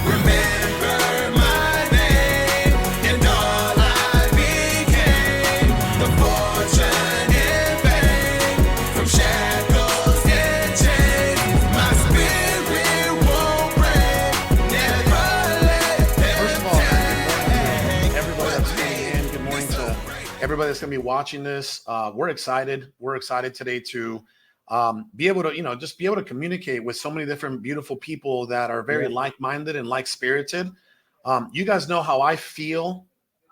Remember my name and all I became. The fortune and fame from shackles and chains. My spirit won't break. Never let them. First of all, man, good morning to everybody that's tuning in. Good morning to everybody that's going to be watching this. We're excited. We're excited today to be able to, just be able to communicate with so many different beautiful people that are very like-minded and like-spirited. You guys know how I feel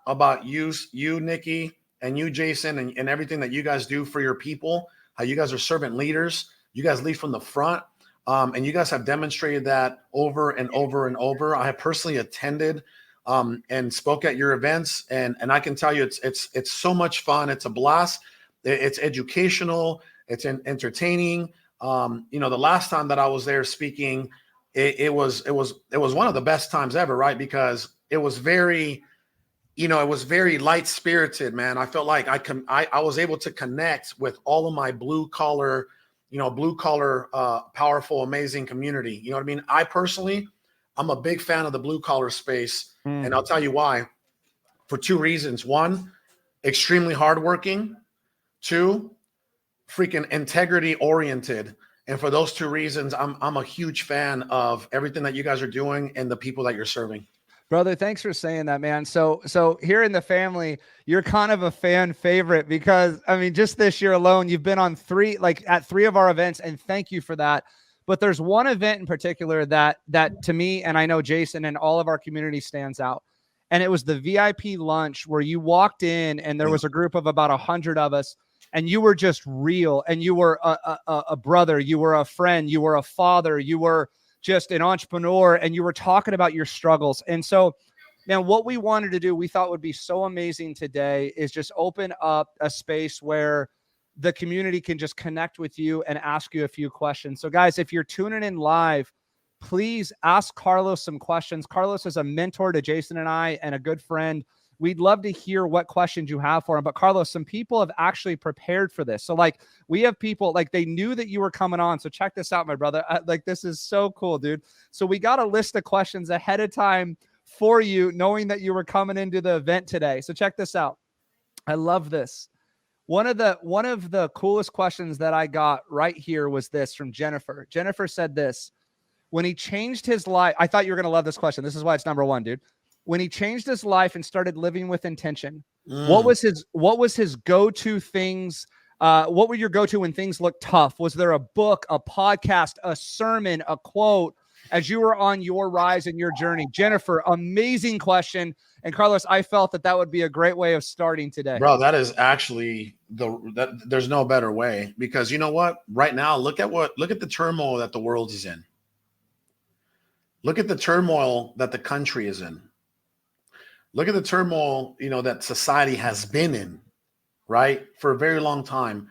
about you, Nikki, and you, Jason, and everything that you guys do for your people, how you guys are servant leaders. You guys lead from the front, and you guys have demonstrated that over and over and over. I have personally attended and spoke at your events, and I can tell you it's so much fun. It's a blast. It's educational. It's entertaining. The last time that I was there speaking, it was one of the best times ever, right? Because it was very, it was very light spirited, man. I felt like I was able to connect with all of my blue collar, powerful, amazing community. You know what I mean? I personally, I'm a big fan of the blue collar space, and I'll tell you why. For two reasons: one, extremely hardworking; two, freaking integrity oriented. And for those two reasons, I'm a huge fan of everything that you guys are doing and the people that you're serving. Brother, thanks for saying that, man. So here in the family, you're kind of a fan favorite because, I mean, just this year alone, you've been on at three of our events, and thank you for that. But there's one event in particular that to me, and I know Jason and all of our community, stands out. And it was the VIP lunch where you walked in and there was a group of about 100 of us, and you were just real, and you were a brother, you were a friend, you were a father, you were just an entrepreneur, and you were talking about your struggles. And so, man, what we wanted to do, we thought would be so amazing today, is just open up a space where the community can just connect with you and ask you a few questions. So guys, if you're tuning in live, please ask Carlos some questions. Carlos is a mentor to Jason and I, and a good friend. We'd love to hear what questions you have for him. But Carlos, some people have actually prepared for this. So we have people, they knew that you were coming on. So check this out, my brother. This is so cool, dude. So we got a list of questions ahead of time for you, knowing that you were coming into the event today. So check this out. I love this. One of the coolest questions that I got right here was this from Jennifer. Jennifer said this: when he changed his life, I thought you were going to love this question. This is why it's number one, dude. When he changed his life and started living with intention, what was his go-to things? What were your go-to when things looked tough? Was there a book, a podcast, a sermon, a quote as you were on your rise and your journey? Jennifer, amazing question. And Carlos, I felt that would be a great way of starting today. Bro, that is actually there's no better way, because you know what? Right now, look at the turmoil that the world is in. Look at the turmoil that the country is in. Look at the turmoil, that society has been in, right, for a very long time.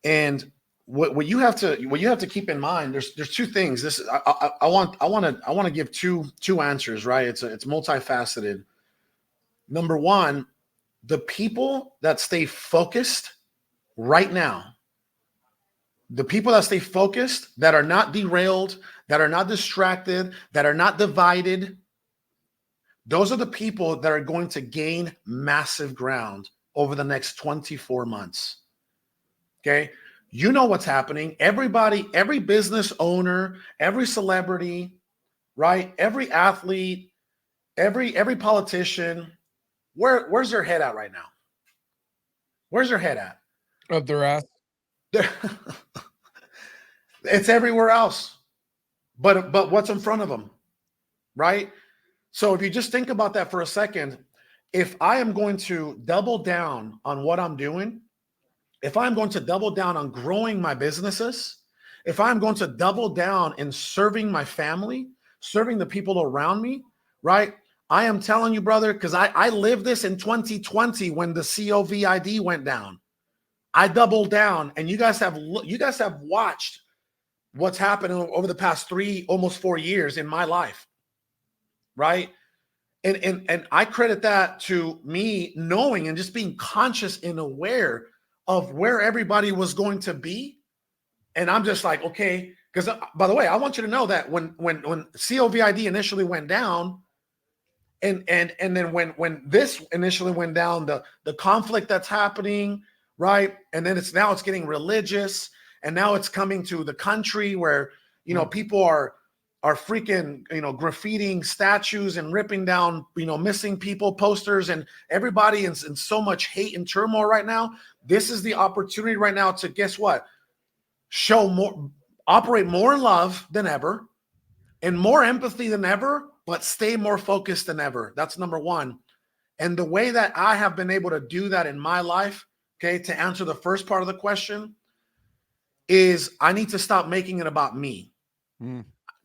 And what you have to keep in mind, there's two things. This I want to give two answers, right? It's multifaceted. Number one, the people that stay focused right now, the people that stay focused, that are not derailed, that are not distracted, that are not divided, those are the people that are going to gain massive ground over the next 24 months. Okay. You know what's happening. Everybody, every business owner, every celebrity, right? Every athlete, every politician, where's their head at right now? Where's their head at? Up their ass. It's everywhere else. But what's in front of them, right? So if you just think about that for a second, if I am going to double down on what I'm doing, if I'm going to double down on growing my businesses, if I'm going to double down in serving my family, serving the people around me, right? I am telling you, brother, because I lived this in 2020 when the COVID went down. I doubled down, and you guys have watched what's happened over the past almost 4 years in my life. Right. And I credit that to me knowing and just being conscious and aware of where everybody was going to be. And I'm just like, okay, Because by the way, I want you to know that when COVID initially went down, and then when this initially went down, the conflict that's happening, right? And then it's getting religious, and now it's coming to the country where people are freaking graffitiing statues and ripping down missing people posters, and everybody is in so much hate and turmoil right now. This is the opportunity right now to, guess what, operate more in love than ever and more empathy than ever, but stay more focused than ever. That's number one. And the way that I have been able to do that in my life, okay, to answer the first part of the question, is I need to stop making it about me.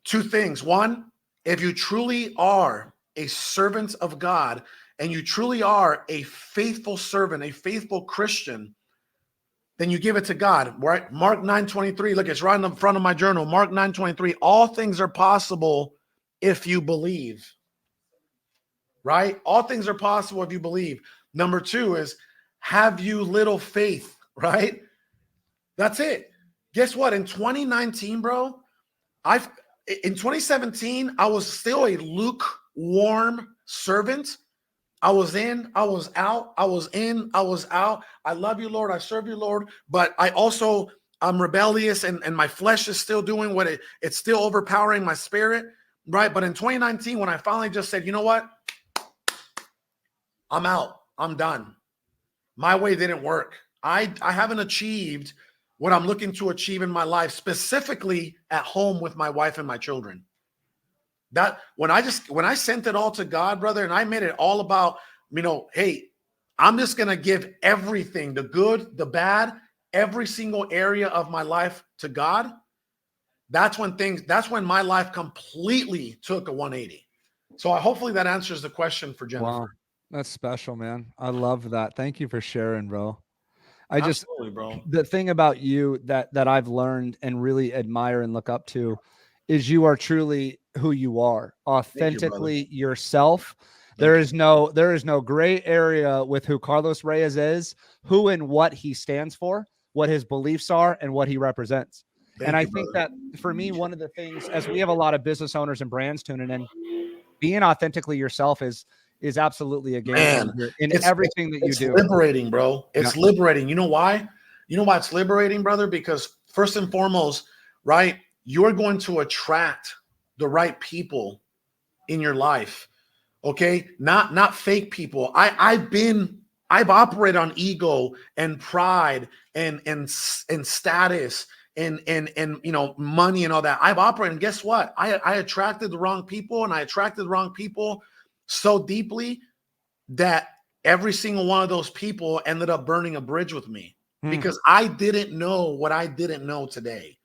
Two things. One, if you truly are a servant of God and you truly are a faithful servant, a faithful Christian, then you give it to God, right? Mark 9:23. Look, it's right in the front of my journal. Mark 9:23. All things are possible if you believe, right? All things are possible if you believe. Number two is, have you little faith, right? That's it. Guess what? In 2019, bro, in 2017, I was still a lukewarm servant. I was in, I was out, I was in, I was out. I love you, Lord. I serve you, Lord. But I'm rebellious, and my flesh is still doing what it's still overpowering my spirit, right? But in 2019, when I finally just said, you know what? I'm out. I'm done. My way didn't work. I haven't achieved what I'm looking to achieve in my life, specifically at home with my wife and my children. That when I sent it all to God, brother, and I made it all about, hey, I'm just going to give everything, the good, the bad, every single area of my life to God. That's when my life completely took a 180. So hopefully that answers the question for Jennifer. Wow. That's special, man. I love that. Thank you for sharing, bro. Absolutely, bro. The thing about you that I've learned and really admire and look up to is you are truly who you are, authentically yourself. There is no gray area with who Carlos Reyes is, who and what he stands for, what his beliefs are, and what he represents. I think that for me, one of the things, as we have a lot of business owners and brands tuning in, being authentically yourself is absolutely a game changer in everything that you do. It's liberating, bro. It's liberating. You know why? You know why it's liberating, brother? Because first and foremost, right, you're going to attract the right people in your life. Okay, not fake people. I've operated on ego and pride and status and money and all that. I've operated, and guess what? I attracted the wrong people, and I attracted the wrong people so deeply that every single one of those people ended up burning a bridge with me because I didn't know what I didn't know today.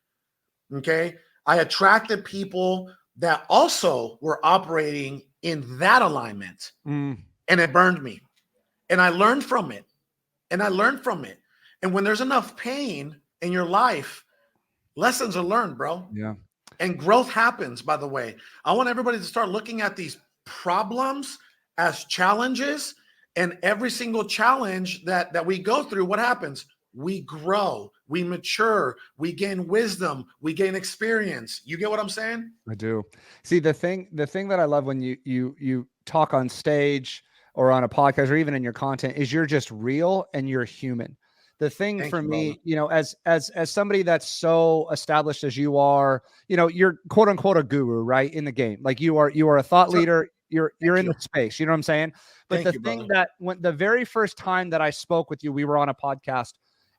Okay, I attracted people that also were operating in that alignment, and it burned me. And I learned from it. And when there's enough pain in your life, lessons are learned, bro. Yeah. And growth happens, by the way. I want everybody to start looking at these problems as challenges, and every single challenge that we go through, what happens? We grow, we mature, we gain wisdom, we gain experience. You get what I'm saying? I do. See, the thing that I love when you talk on stage or on a podcast or even in your content is you're just real and you're human. The thing for me, as somebody that's so established as you are, you're quote unquote a guru, right? In the game. Like you are a thought leader. You're in the space. You know what I'm saying? But the thing that when the very first time that I spoke with you, we were on a podcast,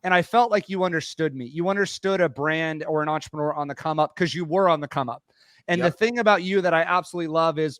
and I felt like you understood me. You understood a brand or an entrepreneur on the come up because you were on the come up. And the thing about you that I absolutely love is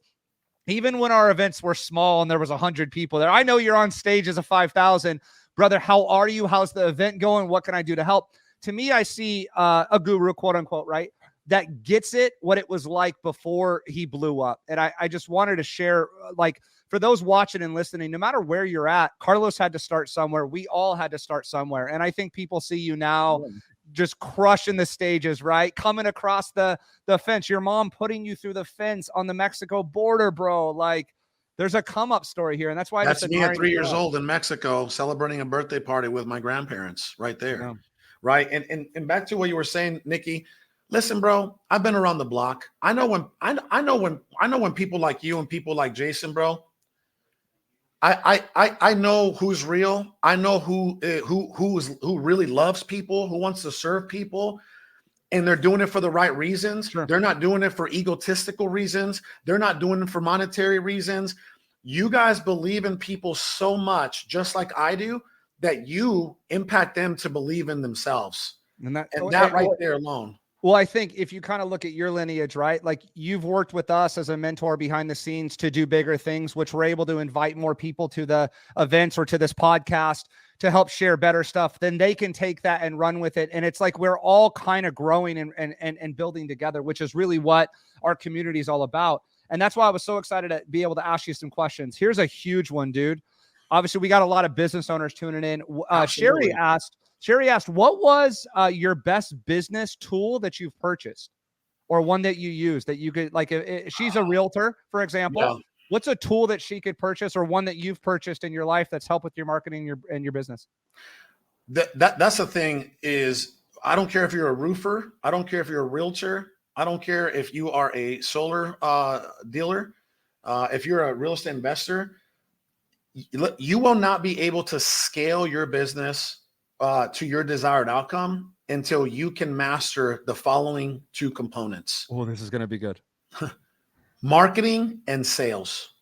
even when our events were small and there was 100 people there, I know you're on stage as a 5,000. Brother, how are you? How's the event going? What can I do to help? To me, I see a guru, quote unquote, right? That gets it, what it was like before he blew up. And I just wanted to share, like, for those watching and listening, no matter where you're at, Carlos had to start somewhere. We all had to start somewhere. And I think people see you now just crushing the stages, right? Coming across the fence, your mom putting you through the fence on the Mexico border, bro. Like, there's a come up story here. And that's why that's me at 3 years old in Mexico, celebrating a birthday party with my grandparents right there. Yeah. Right. And back to what you were saying, Nikki, Listen, bro, I've been around the block. I know when people like you and people like Jason, bro. I know who's real. I know who really loves people, who wants to serve people, and they're doing it for the right reasons. Sure. They're not doing it for egotistical reasons. They're not doing it for monetary reasons. You guys believe in people so much, just like I do, that you impact them to believe in themselves. And that Right there alone. Well, I think if you kind of look at your lineage, right? Like you've worked with us as a mentor behind the scenes to do bigger things, which we're able to invite more people to the events or to this podcast to help share better stuff. Then they can take that and run with it. And it's like we're all kind of growing and building together, which is really what our community is all about. And that's why I was so excited to be able to ask you some questions. Here's a huge one, dude. Obviously, we got a lot of business owners tuning in. Sherry asked, what was your best business tool that you've purchased or one that you use that you could, like, if she's a realtor, for example, Yeah. What's a tool that she could purchase or one that you've purchased in your life that's helped with your marketing and your business? That's the thing is, I don't care if you're a roofer. I don't care if you're a realtor. I don't care if you are a solar dealer. If you're a real estate investor, you will not be able to scale your business to your desired outcome until you can master the following two components. Oh, this is going to be good. Marketing and sales.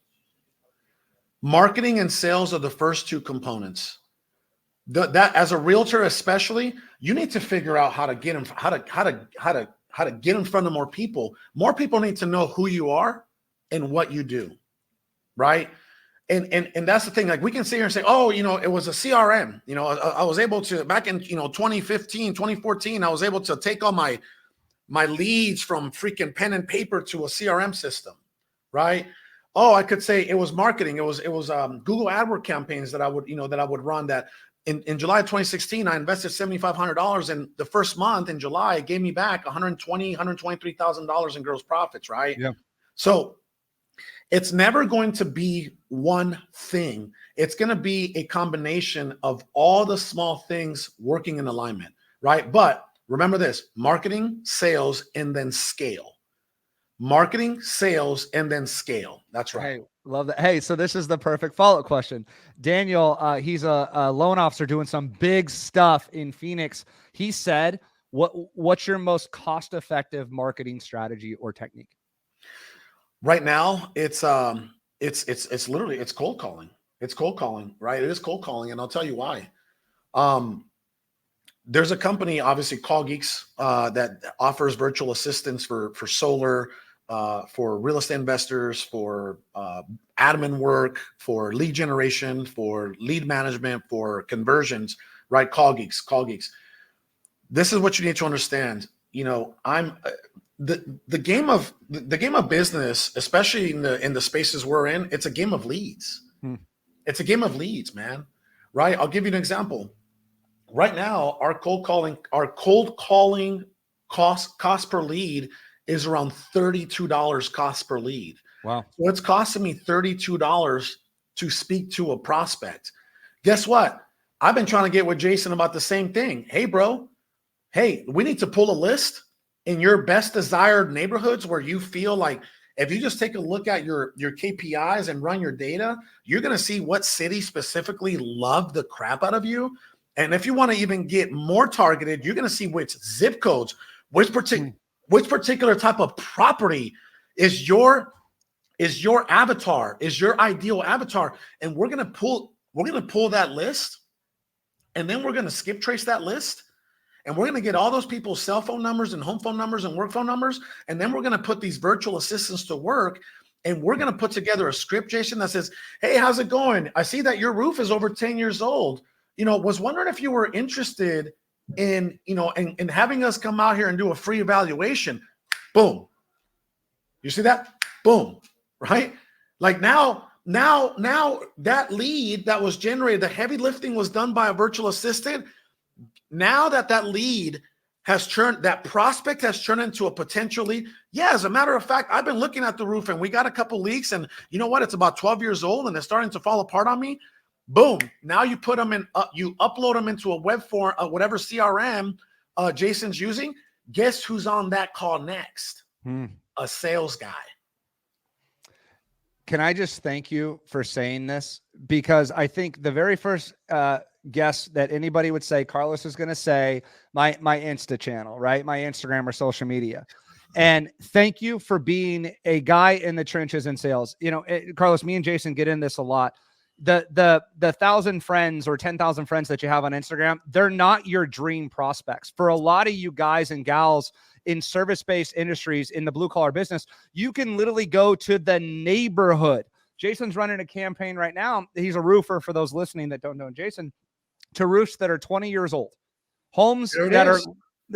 Marketing and sales are the first two components. That as a realtor, especially, you need to figure out how to get in, how to get in front of more people. More people need to know who you are and what you do, right? And that's the thing. Like, we can sit here and say, oh, it was a CRM. I was able to, back in 2015, 2014, I was able to take all my leads from freaking pen and paper to a CRM system, right? Oh, I could say it was marketing. It was Google AdWords campaigns that I would run. That in July of 2016, I invested $7,500, and the first month in July, it gave me back $123,000 in gross profits, right? Yeah. So it's never going to be one thing. It's going to be a combination of all the small things working in alignment, right? But remember this: marketing, sales, and then scale. Marketing, sales, and then scale. That's right. Hey, love that. Hey, so this is the perfect follow-up question. Daniel, he's a loan officer doing some big stuff in Phoenix. He said, what's your most cost-effective marketing strategy or technique? Right now, it's literally cold calling. It's cold calling, right? It is cold calling, and I'll tell you why. There's a company, obviously, Call Geeks, that offers virtual assistants for solar, for real estate investors, for admin work, for lead generation, for lead management, for conversions, right? Call Geeks. This is what you need to understand. I'm the game of business, especially in the spaces we're in. It's a game of leads. It's a game of leads, man. Right? I'll give you an example. Right now, our cold calling cost per lead is around $32 cost per lead. Wow. So it's costing me $32 to speak to a prospect. Guess what? I've been trying to get with Jason about the same thing. Hey, bro. Hey, we need to pull a list in your best desired neighborhoods where you feel like, if you just take a look at your KPIs and run your data, you're going to see what city specifically love the crap out of you. And if you want to even get more targeted, you're going to see which zip codes, which particular type of property is your avatar, is your ideal avatar. And we're going to pull that list, and then we're going to skip trace that list. And we're going to get all those people's cell phone numbers and home phone numbers and work phone numbers. And then we're going to put these virtual assistants to work. And we're going to put together a script, Jason, that says, hey, how's it going? I see that your roof is over 10 years old. Was wondering if you were interested in having us come out here and do a free evaluation. Boom. You see that? Boom. Right? Like now that lead that was generated, the heavy lifting was done by a virtual assistant. Now that lead has turned, that prospect has turned into a potential lead. Yeah, as a matter of fact, I've been looking at the roof and we got a couple leaks, and you know what? It's about 12 years old and it's starting to fall apart on me. Boom. Now you put them in, you upload them into a web form, whatever CRM Jason's using. Guess who's on that call next? A sales guy. Can I just thank you for saying this? Because I think the very first guess that anybody would say, Carlos is going to say my Insta channel, right? My Instagram or social media. And thank you for being a guy in the trenches in sales. You know, Carlos, me and Jason get in this a lot. The 1,000 friends or 10,000 friends that you have on Instagram, they're not your dream prospects. For a lot of you guys and gals in service-based industries in the blue-collar business, you can literally go to the neighborhood. Jason's running a campaign right now. He's a roofer, for those listening that don't know Jason, to roofs that are 20 years old. Homes that are,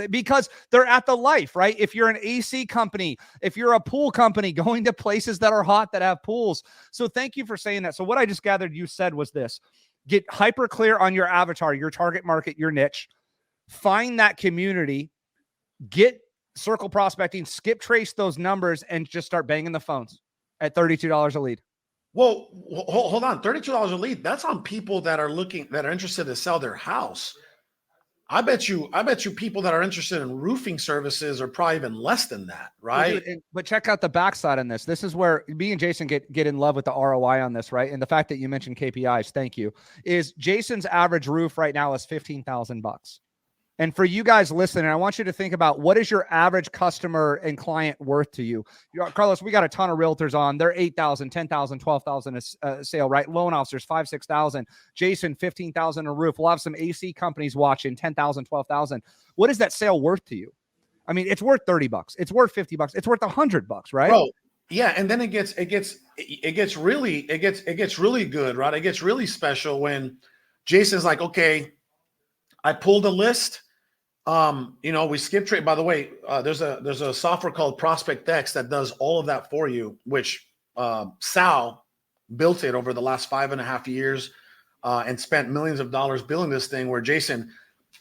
because they're at the life, right? If you're an AC company, if you're a pool company, going to places that are hot that have pools. So thank you for saying that. So what I just gathered you said was this: get hyper clear on your avatar, your target market, your niche, find that community, get circle prospecting, skip trace those numbers, and just start banging the phones at $32 a lead. Well, hold on. $32 a lead. That's on people that are interested to sell their house. I bet you people that are interested in roofing services are probably even less than that, right? Well, dude, but check out the backside on this. This is where me and Jason get in love with the ROI on this, right? And the fact that you mentioned KPIs, thank you, is Jason's average roof right now is $15,000. And for you guys listening, I want you to think about, what is your average customer and client worth to you? Carlos, we got a ton of realtors on. They're 8,000, 10,000, 12,000 a sale, right? Loan officers, 5,000, 6,000. Jason, 15,000 a roof. We'll have some AC companies watching, 10,000, 12,000. What is that sale worth to you? I mean, it's worth $30. It's worth $50. It's worth $100, right? Bro, yeah. And then it gets really good, right? It gets really special when Jason's like, okay, I pulled a list. We skip trade. By the way, there's a software called Prospect X that does all of that for you, which Sal built it over the last 5.5 years and spent millions of dollars building this thing, where Jason,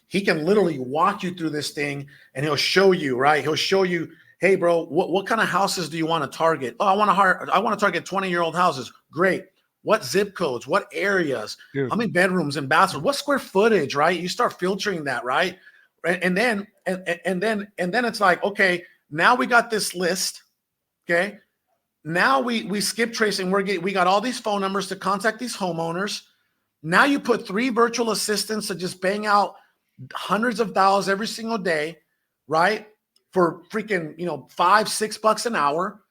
he can literally walk you through this thing and he'll show you, right? He'll show you, hey, bro, what kind of houses do you want to target? Oh, I want to target 20-year-old houses. Great. What zip codes, what areas, Dude. How many bedrooms and bathrooms, what square footage, right? You start filtering that, right? And then it's like, okay, now we got this list. Okay. Now we skip tracing. We got all these phone numbers to contact these homeowners. Now you put 3 virtual assistants to just bang out hundreds of dollars every single day, right? For freaking, $5, $6 an hour.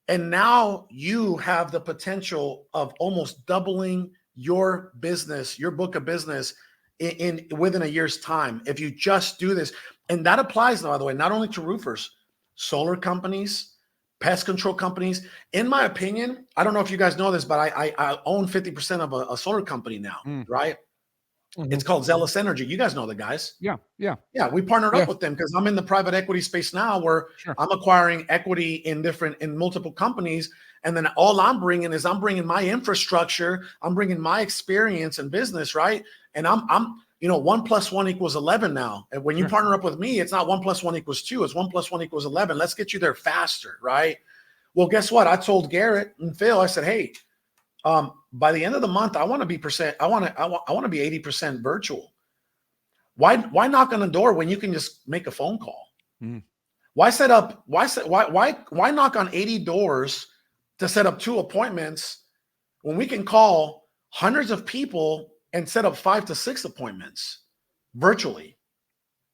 And now you have the potential of almost doubling your business, your book of business within a year's time, if you just do this. And that applies, by the way, not only to roofers, solar companies, pest control companies. In my opinion, I don't know if you guys know this, but I own 50% of a solar company now, right? Mm-hmm. It's called Zealous Energy. You guys know the guys. Yeah. We partnered up with them because I'm in the private equity space now, where I'm acquiring equity in multiple companies. And then all I'm bringing my infrastructure. I'm bringing my experience in business, right? And I'm 1 + 1 = 11 now. And when you partner up with me, it's not 1 + 1 = 2. It's 1 + 1 = 11. Let's get you there faster, right? Well, guess what? I told Garrett and Phil, I said, hey, by the end of the month, I want to be 80% virtual. Why knock on the door when you can just make a phone call? Why knock on 80 doors to set up 2 appointments when we can call hundreds of people and set up 5 to 6 appointments virtually?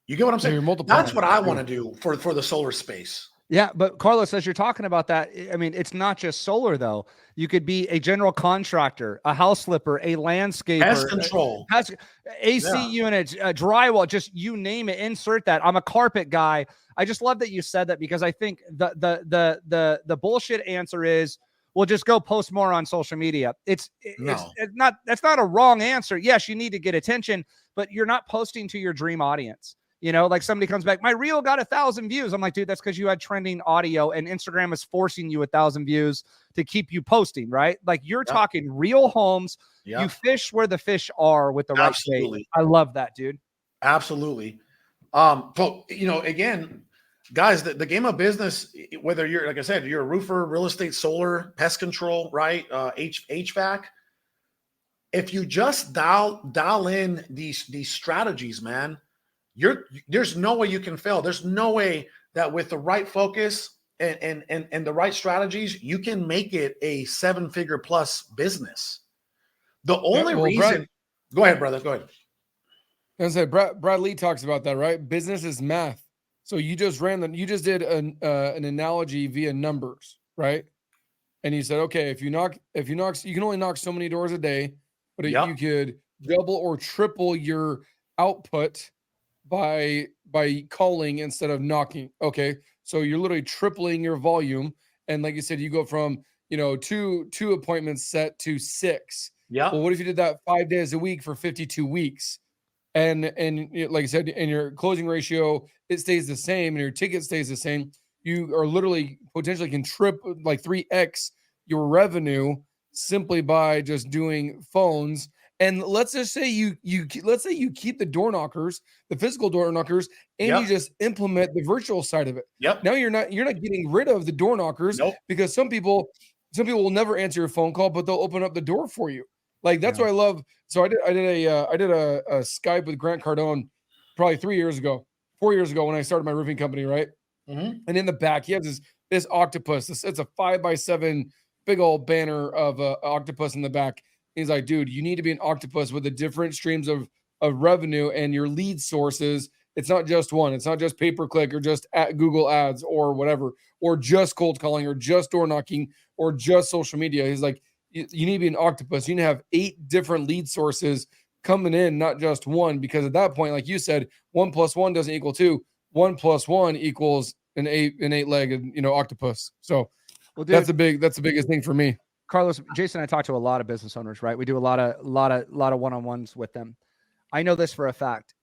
You get what I'm saying? That's what I want to do for the solar space. Yeah, but Carlos, as you're talking about that, I mean, it's not just solar though. You could be a general contractor, a house flipper, a landscaper, pest control, AC units, drywall, just you name it, insert that. I'm a carpet guy. I just love that you said that, because I think the bullshit answer is, well, just go post more on social media. That's not a wrong answer. Yes, you need to get attention, but you're not posting to your dream audience. Like somebody comes back, my reel got 1,000 views. I'm like, dude, that's because you had trending audio, and Instagram is forcing you 1,000 views to keep you posting, right? Like you're talking real homes. You fish where the fish are with the right bait. I love that, dude. Absolutely. But again, guys, the game of business, whether you're, like I said, you're a roofer, real estate, solar, pest control, right? HVAC. If you just dial in these strategies, man, there's no way you can fail. There's no way that with the right focus and the right strategies, you can make it a 7-figure plus business. The only reason, go ahead, brother. Go ahead. I said Brad Lee talks about that, right? Business is math. So you just did an analogy via numbers, right? And you said, okay, if you can only knock so many doors a day, but you could double or triple your output by calling instead of knocking. Okay, so you're literally tripling your volume, and like you said, you go from two appointments set to 6. Yeah. Well, what if you did that 5 days a week for 52 weeks? And like I said, and your closing ratio, it stays the same, and your ticket stays the same. You are literally potentially can triple, like 3x your revenue simply by just doing phones. And let's just say you keep the door knockers, the physical door knockers, and you just implement the virtual side of it. Yep. Now you're not getting rid of the door knockers because some people will never answer your phone call, but they'll open up the door for you. Like that's what I love. So I did a Skype with Grant Cardone probably 4 years ago when I started my roofing company, right? Mm-hmm. And in the back, he has this octopus. It's a 5x7 big old banner of a octopus in the back. He's like, dude, you need to be an octopus with the different streams of revenue and your lead sources. It's not just one. It's not just pay-per-click or just at Google ads or whatever, or just cold calling or just door knocking or just social media. He's like, you need to be an octopus. You need to have 8 different lead sources coming in, not just one, because at that point, like you said, 1 + 1 doesn't equal 2. 1 + 1 equals an 8-legged, octopus. So that's the biggest thing for me. Carlos, Jason, I talk to a lot of business owners, right? We do a lot of one-on-ones with them. I know this for a fact.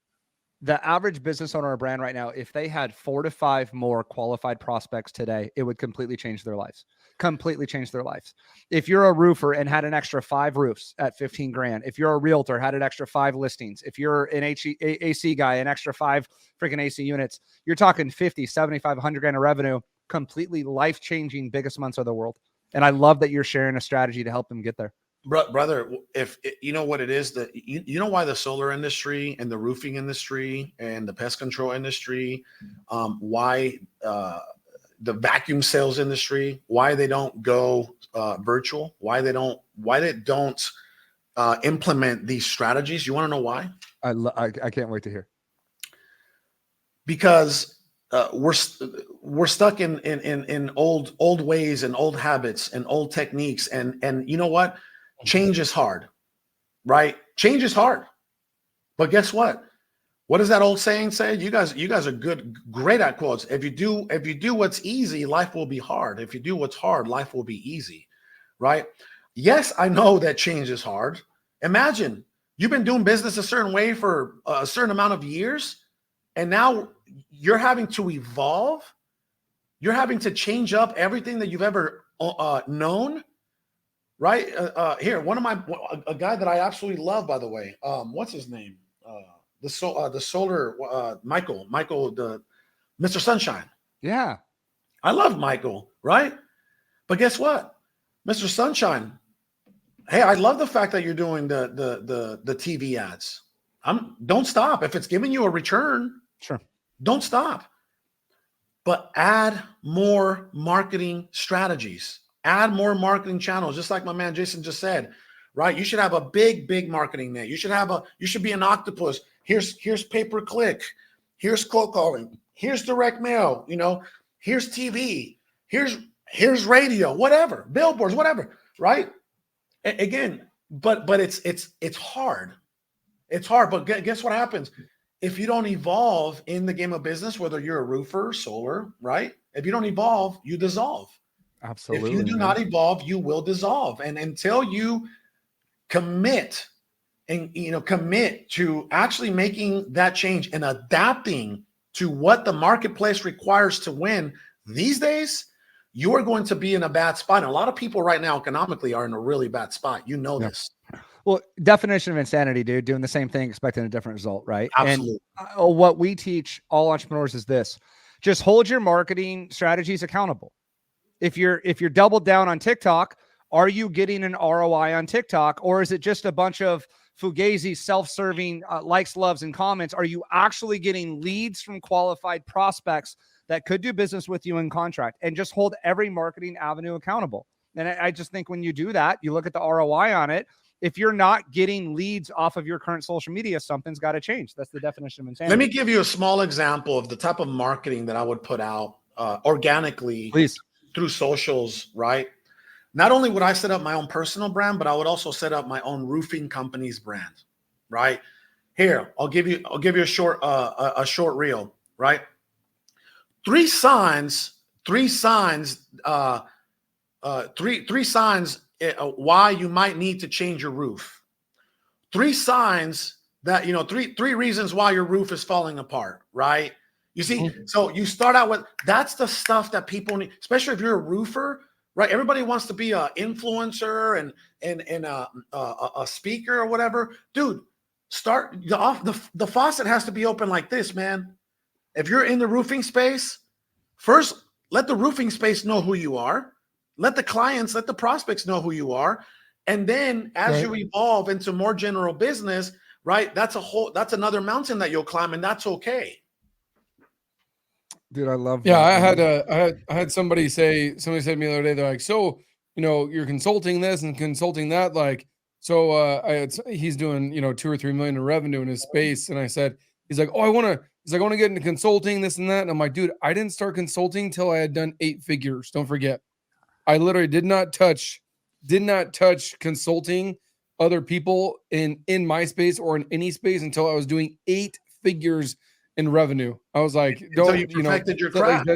The average business owner or brand right now, if they had 4 to 5 more qualified prospects today, it would completely change their lives. Completely change their lives. If you're a roofer and had an extra 5 roofs at 15 grand, if you're a realtor, had an extra 5 listings, if you're an AC guy, an extra 5 freaking AC units, you're talking 50, 75, 100 grand of revenue, completely life-changing, biggest months of the world. And I love that you're sharing a strategy to help them get there. Brother, if you know what it is, that you know why the solar industry and the roofing industry and the pest control industry, why the vacuum sales industry, why they don't go virtual, why they don't implement these strategies. You want to know why? I can't wait to hear. Because we're stuck in old ways and old habits and old techniques, and you know what? Change is hard, right? Change is hard. But guess what? What does that old saying say? You guys are great at quotes. If you do what's easy, life will be hard. If you do what's hard, life will be easy, right? Yes, I know that change is hard. Imagine you've been doing business a certain way for a certain amount of years, and now you're having to evolve. You're having to change up everything that you've ever known. Right here, a guy that I absolutely love, by the way. What's his name? The solar Michael, the Mr. Sunshine. Yeah, I love Michael, right? But guess what, Mr. Sunshine? Hey, I love the fact that you're doing the TV ads. Don't stop if it's giving you a return. Sure, don't stop. But add more marketing strategies. Add more marketing channels, just like my man Jason just said, right? You should have a big marketing net. You should be an octopus. Here's pay-per-click. Here's cold calling. Here's direct mail. Here's TV. Here's radio. Whatever, billboards, whatever. Right? Again, but it's hard. It's hard. But guess what happens if you don't evolve in the game of business? Whether you're a roofer, solar, right? If you don't evolve, you dissolve. Absolutely. If you do not evolve, you will dissolve. And until you commit to actually making that change and adapting to what the marketplace requires to win these days, you are going to be in a bad spot. And a lot of people right now economically are in a really bad spot. This. Well, definition of insanity, dude, doing the same thing, expecting a different result, right? Absolutely. And what we teach all entrepreneurs is this: just hold your marketing strategies accountable. If you're doubled down on TikTok, are you getting an ROI on TikTok, or is it just a bunch of fugazi, self-serving likes, loves, and comments? Are you actually getting leads from qualified prospects that could do business with you in contract? And just hold every marketing avenue accountable. And I just think when you do that, you look at the ROI on it. If you're not getting leads off of your current social media, something's got to change. That's the definition of insanity. Let me give you a small example of the type of marketing that I would put out organically, Please. through socials, right? Not only would I set up my own personal brand, but I would also set up my own roofing company's brand, right? Here, I'll give you a short reel, right? Three signs why you might need to change your roof. Three signs that, three reasons why your roof is falling apart, right? You see, so you start out with, that's the stuff that people need, especially if you're a roofer, right? Everybody wants to be an influencer and a speaker or whatever. Dude, start the faucet has to be open like this, man. If you're in the roofing space, first let the roofing space know who you are. Let the clients, let the prospects know who you are. And then as you evolve into more general business, right? That's another mountain that you'll climb, and that's okay. Dude, I love Yeah, that. I had somebody said to me the other day, they're like, so, you're consulting this and consulting that. Like, so he's doing, 2 or 3 million in revenue in his space. And I said, he's like, oh, I want to get into consulting, this and that. And I'm like, dude, I didn't start consulting till I had done 8 figures. Don't forget. I literally did not touch consulting other people in my space or in any space until I was doing 8 figures in revenue. I was like, don't you perfected your craft.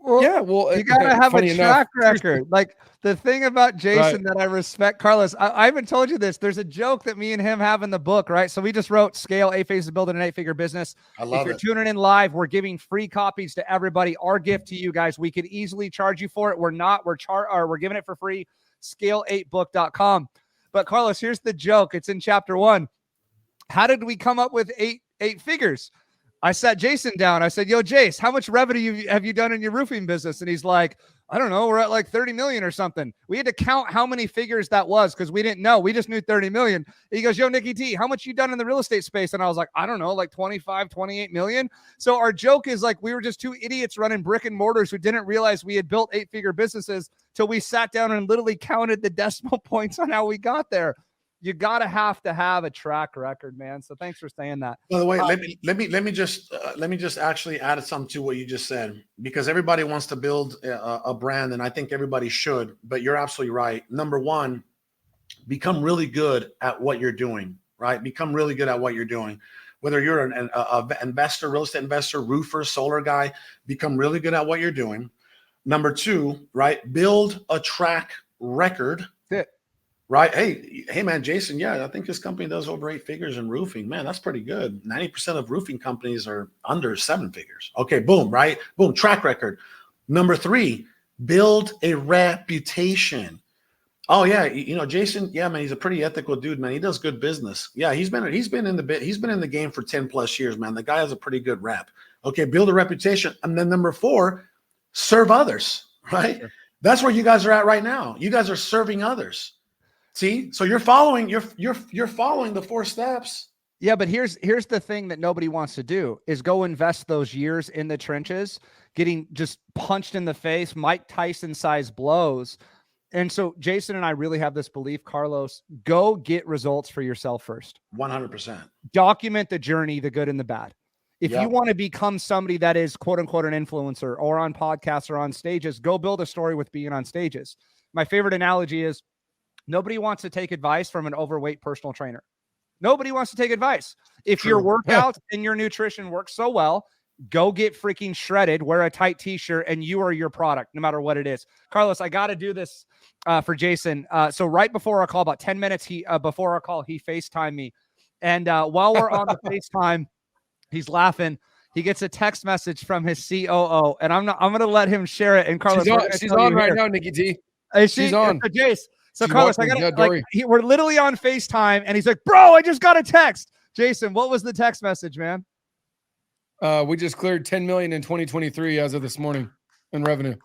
Well, yeah, well, you gotta have a track record. Like the thing about Jason that I respect, Carlos, I haven't told you this. There's a joke that me and him have in the book, right? So we just wrote Scale 8 Phases of Building an 8-Figure Business. I love it. If you're tuning in live, we're giving free copies to everybody. Our gift to you guys. We could easily charge you for it. We're not. We're giving it for free. Scale8book.com. But Carlos, here's the joke. It's in chapter 1. How did we come up with eight figures? I sat Jason down. I said, yo, Jace, how much revenue have you done in your roofing business? And he's like, I don't know. We're at like 30 million or something. We had to count how many figures that was because we didn't know. We just knew 30 million. He goes, yo, Nikki T, how much you done in the real estate space? And I was like, I don't know, like 25, 28 million. So our joke is like, we were just 2 idiots running brick and mortars who didn't realize we had built 8-figure businesses till we sat down and literally counted the decimal points on how we got there. You gotta have to have a track record, man. So thanks for saying that. By the way, let me just actually add something to what you just said, because everybody wants to build a brand, and I think everybody should. But you're absolutely right. Number one, become really good at what you're doing. Right? Become really good at what you're doing. Whether you're an investor, real estate investor, roofer, solar guy, become really good at what you're doing. Number two, right? Build a track record. Right. Hey, man, Jason. Yeah, I think this company does over 8 figures in roofing. Man, that's pretty good. 90% of roofing companies are under 7 figures. Okay, boom, right? Boom, track record. Number 3, build a reputation. Oh yeah, Jason. Yeah, man, he's a pretty ethical dude, man. He does good business. Yeah, he's been in the game for 10 plus years, man. The guy has a pretty good rep. Okay, build a reputation, and then number 4, serve others. Right. Sure. That's where you guys are at right now. You guys are serving others. See, so you're following the 4 steps. Yeah, but here's the thing that nobody wants to do is go invest those years in the trenches, getting just punched in the face, Mike Tyson size blows. And so Jason and I really have this belief, Carlos, go get results for yourself first. 100%. Document the journey, the good and the bad. If you want to become somebody that is quote unquote an influencer or on podcasts or on stages, go build a story with being on stages. My favorite analogy is, nobody wants to take advice from an overweight personal trainer. Nobody wants to take advice. If your workouts and your nutrition work so well, go get freaking shredded, wear a tight t-shirt, and you are your product, no matter what it is. Carlos, I got to do this for Jason. So right before our call, about 10 minutes before our call, he FaceTimed me. And while we're on the FaceTime, he's laughing. He gets a text message from his COO, and I'm going to let him share it. And Carlos, she's on right now, Nikki T. She's on. Jace. So Carlos, we're literally on FaceTime, and he's like, bro, I just got a text. Jason, what was the text message, man? We just cleared 10 million in 2023 as of this morning in revenue.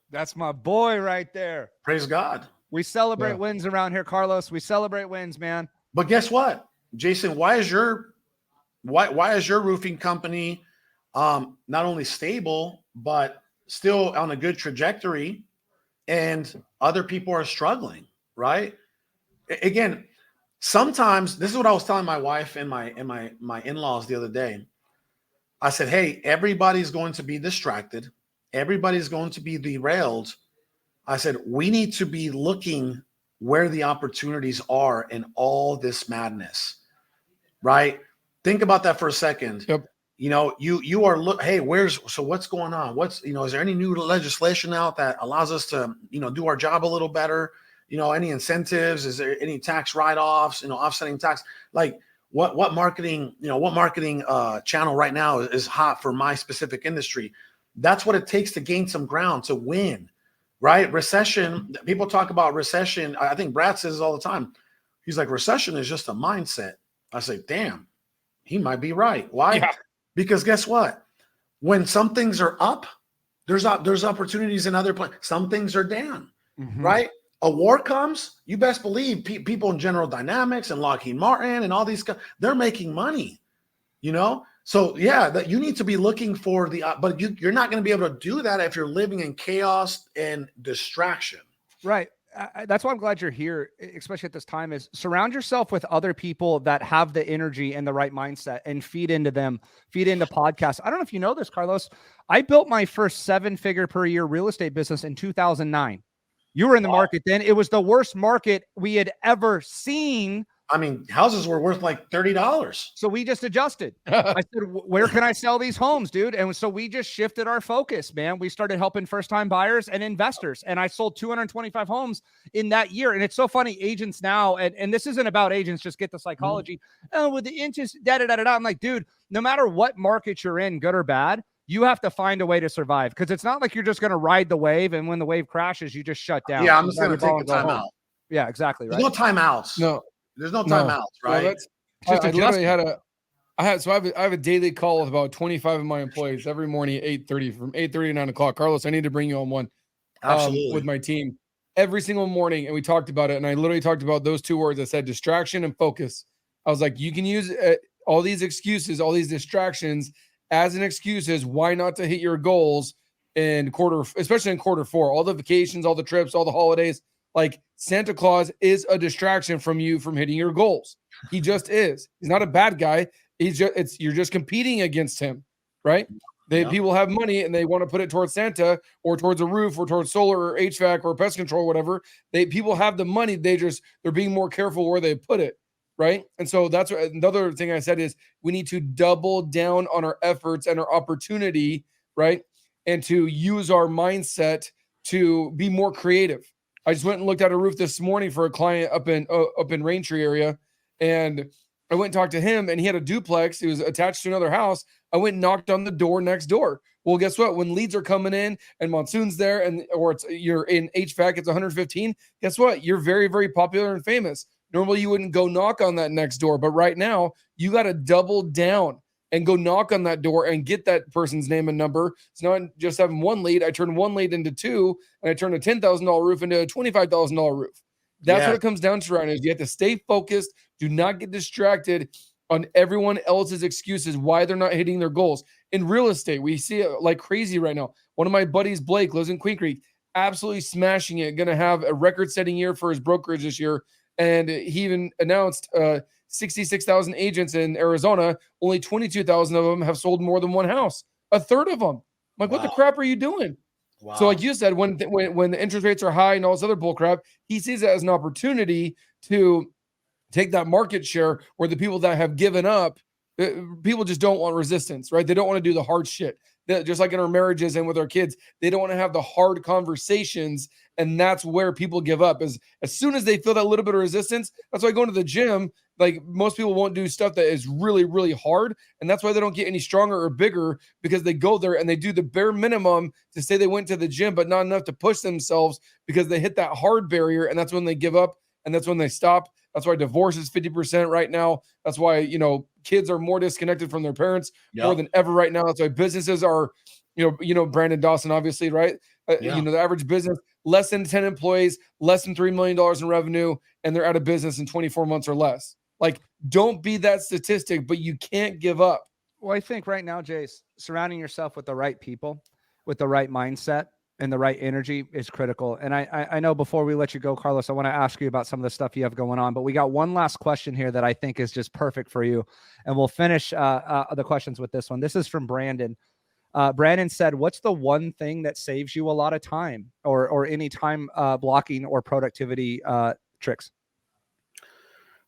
That's my boy right there. Praise God. We celebrate Yeah. wins around here, Carlos. We celebrate wins, man. But guess what, Jason? Why is your roofing company not only stable but still on a good trajectory, and other people are struggling? Right? Again, sometimes this is what I was telling my wife and my in-laws the other day. I said, hey, everybody's going to be distracted. Everybody's going to be derailed. I said, we need to be looking where the opportunities are in all this madness, right? Think about that for a second. Yep. You know, you are hey, what's going on? Is there any new legislation out that allows us to, do our job a little better? Any incentives? Is there any tax write-offs, offsetting tax? Like what marketing channel right now is hot for my specific industry? That's what it takes to gain some ground, to win, right? Recession, people talk about recession. I think Brad says it all the time. He's like, recession is just a mindset. I say, damn, he might be right. Why? Yeah. Because guess what? When some things are up, there's opportunities in other places. Some things are down, right? A war comes, you best believe people in General Dynamics and Lockheed Martin and all these guys, they're making money, So yeah, that you need to be looking for but you're not going to be able to do that if you're living in chaos and distraction. Right. That's why I'm glad you're here, especially at this time, is surround yourself with other people that have the energy and the right mindset and feed into podcasts. I don't know if you know this, Carlos. I built my first 7-figure per year real estate business in 2009. You were in the market then. It was the worst market we had ever seen. I mean, houses were worth like $30. So we just adjusted. I said, where can I sell these homes, dude? And so we just shifted our focus, man. We started helping first-time buyers and investors. And I sold 225 homes in that year. And it's so funny, agents now, and this isn't about agents, just get the psychology. Oh, with the inches, da-da-da-da-da. I'm like, dude, no matter what market you're in, good or bad, you have to find a way to survive, because it's not like you're just going to ride the wave, and when the wave crashes, you just shut down. Yeah, I'm just going to take a timeout. Yeah, exactly. Right. There's no timeouts. No. There's no timeouts, right? No, I literally I have a daily call with about 25 of my employees every morning at 8:30, from 8:30 to 9 o'clock. Carlos, I need to bring you on one with my team every single morning. And we talked about it. And I literally talked about those two words. I said distraction and focus. I was like, you can use all these excuses, all these distractions as an excuses why not to hit your goals especially in quarter 4, all the vacations, all the trips, all the holidays. Like, Santa Claus is a distraction from you from hitting your goals. He just is. He's not a bad guy. You're just competing against him, right? People have money and they want to put it towards Santa or towards a roof or towards solar or HVAC or pest control or whatever. People have the money. They're being more careful where they put it, right? And so that's another thing I said is we need to double down on our efforts and our opportunity, right? And to use our mindset to be more creative. I just went and looked at a roof this morning for a client up in Raintree area, and I went and talked to him, and he had a duplex. He was attached to another house. I went and knocked on the door next door. Well, guess what? When leads are coming in and monsoon's there, you're in HVAC, it's 115. Guess what? You're very, very popular and famous. Normally, you wouldn't go knock on that next door, but right now, you got to double down and go knock on that door and get that person's name and number. It's not just having one lead. I turned one lead into 2, and I turned a $10,000 roof into a $25,000 roof. That's what it comes down to right now. Is you have to stay focused. Do not get distracted on everyone else's excuses why they're not hitting their goals. In real estate, we see it like crazy right now. One of my buddies, Blake, lives in Queen Creek, absolutely smashing it, going to have a record-setting year for his brokerage this year. And he even announced 66,000 agents in Arizona, only 22,000 of them have sold more than one house. A third of them. I'm like, what the crap are you doing? Wow. So like you said, when the interest rates are high and all this other bull crap, he sees it as an opportunity to take that market share where the people that have given up, people just don't want resistance, right? They don't want to do the hard shit. Just like in our marriages and with our kids, they don't want to have the hard conversations. And that's where people give up. As soon as they feel that little bit of resistance, that's why going to the gym, like most people won't do stuff that is really, really hard. And that's why they don't get any stronger or bigger, because they go there and they do the bare minimum to say they went to the gym, but not enough to push themselves because they hit that hard barrier. And that's when they give up. And that's when they stop. That's why divorce is 50% right now. That's why, kids are more disconnected from their parents more than ever right now. That's why businesses are, Brandon Dawson, obviously, right? Yeah. You know, the average business, less than 10 employees, less than $3 million in revenue, and they're out of business in 24 months or less. Like, don't be that statistic, but you can't give up. Well, I think right now, Jace, surrounding yourself with the right people, with the right mindset and the right energy is critical. And I know before we let you go, Carlos, I want to ask you about some of the stuff you have going on, but we got one last question here that I think is just perfect for you. And we'll finish the questions with this one. This is from Brandon. Brandon said, what's the one thing that saves you a lot of time or any time blocking or productivity tricks?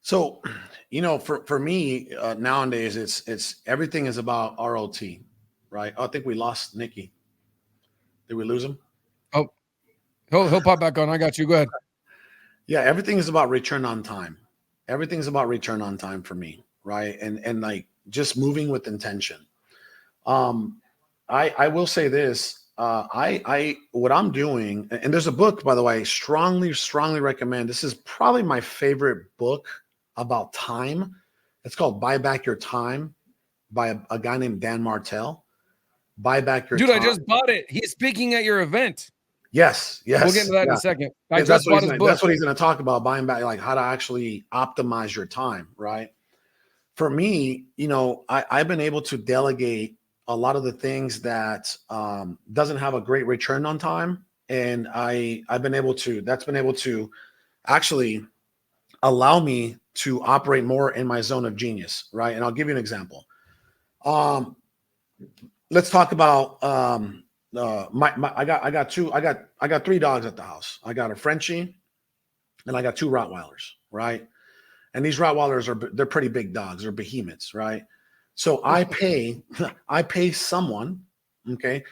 So, you know, for me nowadays, it's everything is about ROT, right? I think we lost Nikki. Did we lose him? Oh, he'll pop back on. I got you. Go ahead. Yeah, everything is about return on time. Everything's about return on time for me, right? And like just moving with intention. I will say this. What I'm doing, and there's a book, by the way, strongly recommend. This is probably my favorite book about time. It's called Buy Back Your Time by a guy named Dan Martell. Buy Back Your Time. Time. I just bought it. He's speaking at your event. Yes. We'll get into that in a second. That's what he's going to talk about, buying back, like how to actually optimize your time, right? For me, you know, I've been able to delegate a lot of the things that doesn't have a great return on time. And that's been able to actually allow me to operate more in my zone of genius, right? And I'll give you an example. Let's talk about I got three dogs at the house. I got a Frenchie and I got two Rottweilers, right? And these Rottweilers they're pretty big dogs, they're behemoths, right? So I pay someone, okay?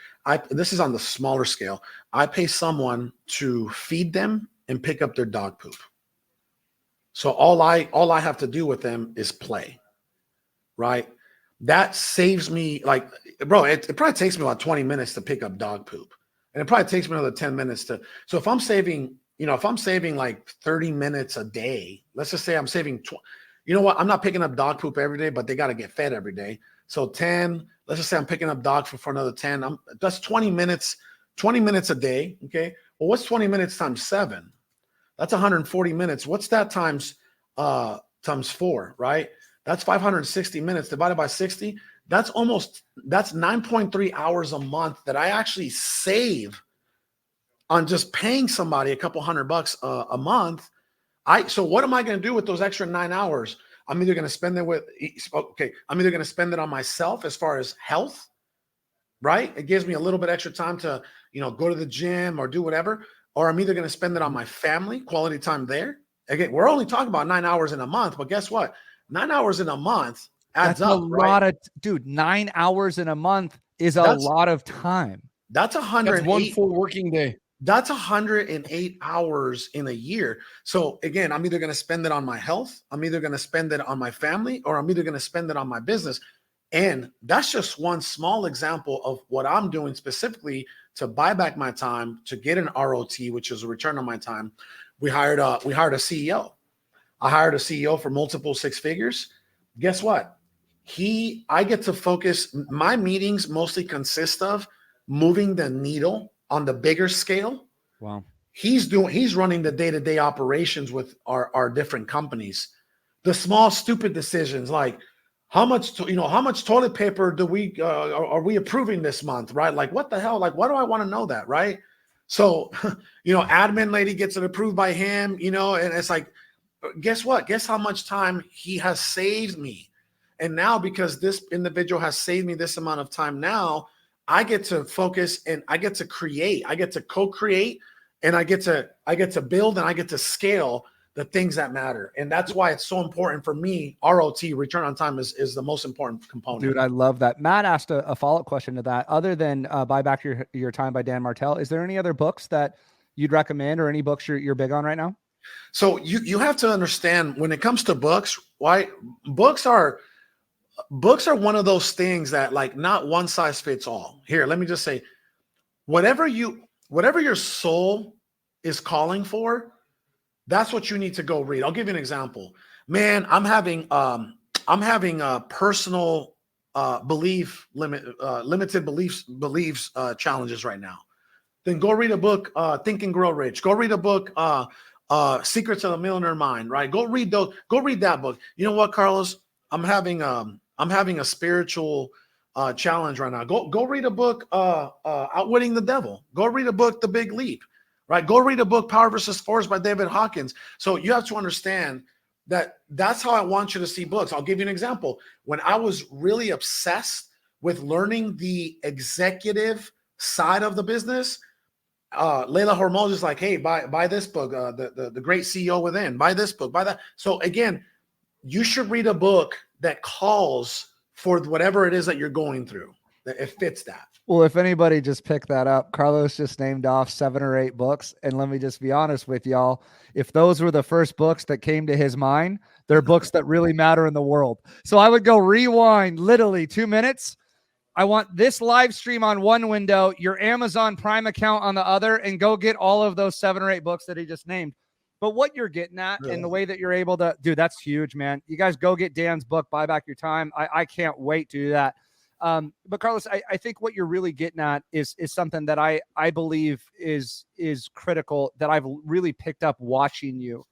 This is on the smaller scale. I pay someone to feed them and pick up their dog poop. So all I have to do with them is play, right? That saves me, like, bro, it probably takes me about 20 minutes to pick up dog poop. And it probably takes me another 10 minutes so if I'm saving like 30 minutes a day, let's just say I'm saving, you know what? I'm not picking up dog poop every day, but they got to get fed every day. So 10, let's just say I'm picking up dog food for another 10. That's 20 minutes a day. Okay. Well, what's 20 minutes times 7? That's 140 minutes. What's that times 4, right? That's 560 minutes divided by 60. That's 9.3 hours a month that I actually save on just paying somebody a couple $100 a month. So what am I going to do with those extra 9 hours? I'm either going to spend it on myself as far as health, right? It gives me a little bit extra time to, go to the gym or do whatever. Or I'm either going to spend it on my family, quality time there. Again, we're only talking about 9 hours in a month, but guess what? 9 hours in a month adds up. That's a lot of, dude, 9 hours in a month is a lot of time. That's 108. That's one full working day. That's 108 hours in a year. So again, I'm either going to spend it on my health, I'm either going to spend it on my family, or I'm either going to spend it on my business. And that's just one small example of what I'm doing specifically to buy back my time, to get an ROT, which is a return on my time. We hired a CEO. I hired a CEO for multiple 6 figures. Guess what? I get to focus. My meetings mostly consist of moving the needle on the bigger scale. Wow. He's running the day-to-day operations with our different companies. The small, stupid decisions like how much toilet paper are we approving this month, right? Like, what the hell? Like, why do I want to know that, right? So, admin lady gets it approved by him, and it's like, guess what? Guess how much time he has saved me. And now, because this individual has saved me this amount of time, now I get to focus and I get to create, I get to co-create, and I get to build and I get to scale the things that matter. And that's why it's so important for me. ROT, return on time, is the most important component. Dude, I love that. Matt asked a follow-up question to that. Other than Buy Back Your Time by Dan Martell, is there any other books that you'd recommend, or any books you're big on right now? So you have to understand, when it comes to books, why books are one of those things that, like, not one size fits all. Here, let me just say, whatever your soul is calling for, that's what you need to go read. I'll give you an example. Man, I'm having a personal limited beliefs challenges right now. then go read a book, Think and Grow Rich. Go read a book, Secrets of the Millionaire Mind, right? Go read those. Go read that book. You know what, Carlos? I'm having a spiritual challenge right now. Go read a book, Outwitting the Devil. Go read a book, The Big Leap, right? Go read a book, Power versus Force by David Hawkins. So you have to understand that's how I want you to see books. I'll give you an example. When I was really obsessed with learning the executive side of the business, Leila Hormoz is like, hey, buy this book, the Great CEO Within. Buy this book, buy that. So again, you should read a book that calls for whatever it is that you're going through. That it fits that. Well, if anybody just picked that up, Carlos just named off 7 or 8 books. And let me just be honest with y'all. If those were the first books that came to his mind, they're books that really matter in the world. So I would go rewind literally 2 minutes. I want this live stream on one window, your Amazon Prime account on the other, and go get all of those 7 or 8 books that he just named. But what you're getting at and the way that you're able to, dude, that's huge, man. You guys go get Dan's book, Buy Back Your Time. I can't wait to do that. But Carlos, I think what you're really getting at is something that I believe is critical, that I've really picked up watching you,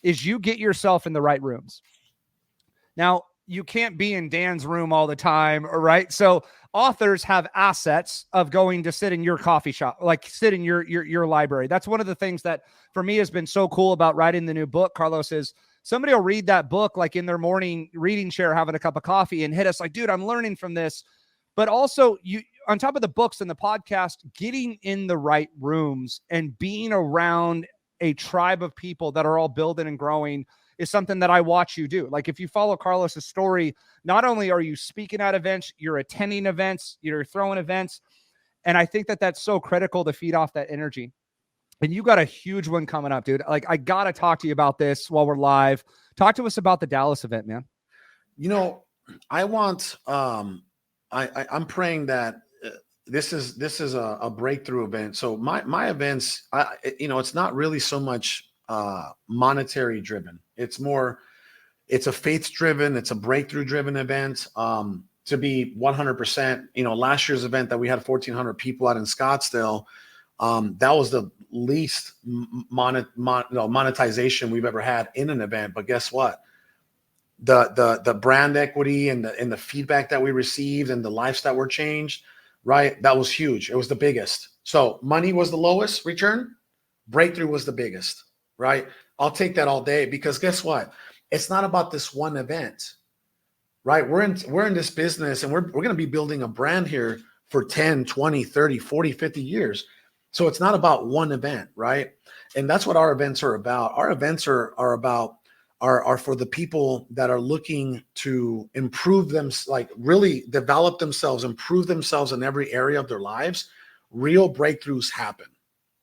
is you get yourself in the right rooms. Now, you can't be in Dan's room all the time, right? So authors have assets of going to sit in your coffee shop, like sit in your library. That's one of the things that for me has been so cool about writing the new book, Carlos, is somebody will read that book like in their morning reading chair, having a cup of coffee, and hit us like, dude, I'm learning from this. But also, you, on top of the books and the podcast, getting in the right rooms and being around a tribe of people that are all building and growing is something that I watch you do. Like if you follow Carlos's story, not only are you speaking at events, you're attending events, you're throwing events. And I think that that's so critical to feed off that energy. And you got a huge one coming up, dude. Like I got to talk to you about this while we're live. Talk to us about the Dallas event, man. You know, I want, I'm praying that this is a breakthrough event. So my events, it's not really so much monetary driven. It's a faith driven, it's a breakthrough driven event. To be 100%, last year's event that we had 1,400 people out in Scottsdale, that was the least monetization we've ever had in an event. But guess what? The brand equity and the feedback that we received and the lives that were changed, right? That was huge. It was the biggest. So money was the lowest return. Breakthrough was the biggest, right? I'll take that all day, because guess what? It's not about this one event, right? We're in this business, and we're going to be building a brand here for 10, 20, 30, 40, 50 years. So it's not about one event, right? And that's what our events are about. Our events are for the people that are looking to improve them, like really develop themselves, improve themselves in every area of their lives. Real breakthroughs happen,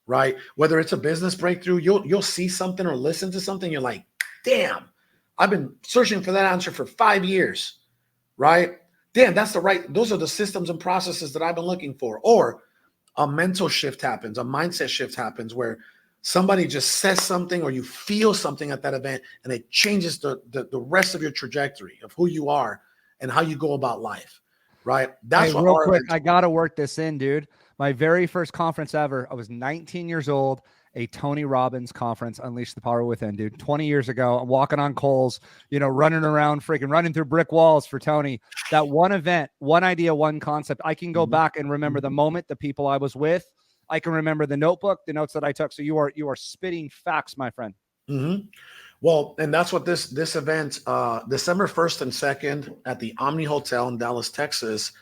right? Whether it's a business breakthrough, you'll see something or listen to something, you're like, damn, I've been searching for that answer for 5 years, right? Damn, those are the systems and processes that I've been looking for. Or a mental shift happens, a mindset shift happens where somebody just says something or you feel something at that event, and it changes the rest of your trajectory of who you are and how you go about life, right? That's what real quick, I got to work this in, dude. My very first conference ever, I was 19 years old, a Tony Robbins conference, Unleash the Power Within, dude. 20 years ago, I'm walking on coals, running around, freaking running through brick walls for Tony. That one event, one idea, one concept. I can go back and remember the moment, the people I was with. I can remember the notebook, the notes that I took. So you are spitting facts, my friend. Mm-hmm. Well, and that's what this event, December 1st and 2nd at the Omni Hotel in Dallas, Texas.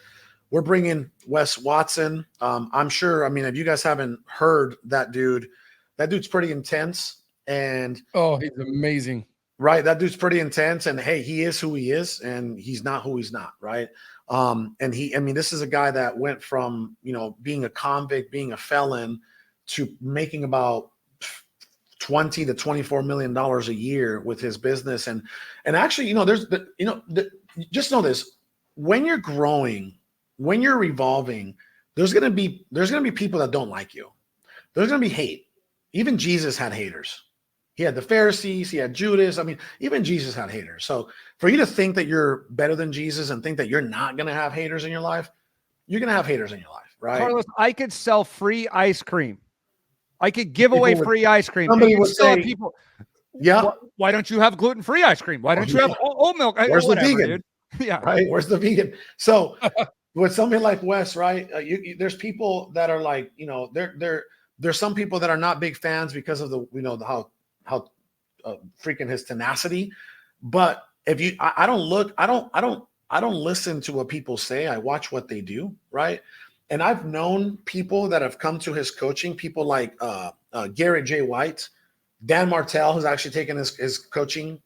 We're bringing Wes Watson. I'm sure, if you guys haven't heard that dude's pretty intense. And oh, he's amazing. Right. That dude's pretty intense. And hey, he is who he is, and he's not who he's not. Right. And this is a guy that went from, being a convict, being a felon, to making about $20 to $24 million a year with his business. And actually, just know this: when you're growing, when you're evolving, there's going to be people that don't like you. There's going to be hate. Even Jesus had haters. He had the Pharisees, he had Judas. Even Jesus had haters. So for you to think that you're better than Jesus and think that you're not going to have haters in your life, you're going to have haters in your life, right? Carlos, I could sell free ice cream. I could give away People would- free ice cream. somebody and would still have say, people. yeah. Why don't you have gluten-free ice cream? Why don't you have oat milk? Where's the Whatever, vegan? dude. Yeah. Right? Where's the vegan? So with something like Wes, right? There's people that are like, you know, there's some people that are not big fans because of the, you know, how freaking his tenacity. But if you, I don't listen to what people say. I watch what they do, right? And I've known people that have come to his coaching, people like Garrett J. White, Dan Martell, who's actually taken his coaching.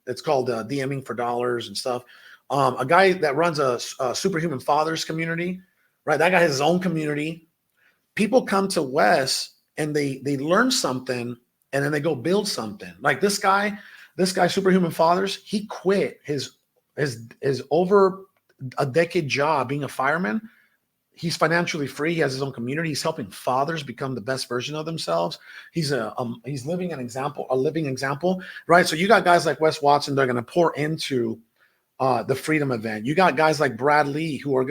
It's called DMing for Dollars and stuff. A guy that runs a Superhuman Fathers community, right? That guy has his own community. People come to Wes and they learn something and then they go build something. Like this guy, Superhuman Fathers, he quit his over a decade job being a fireman. He's financially free. He has his own community. He's helping fathers become the best version of themselves. He's living a living example, right? So you got guys like Wes Watson. They're going to pour into the Freedom event. You got guys like Brad Lee who are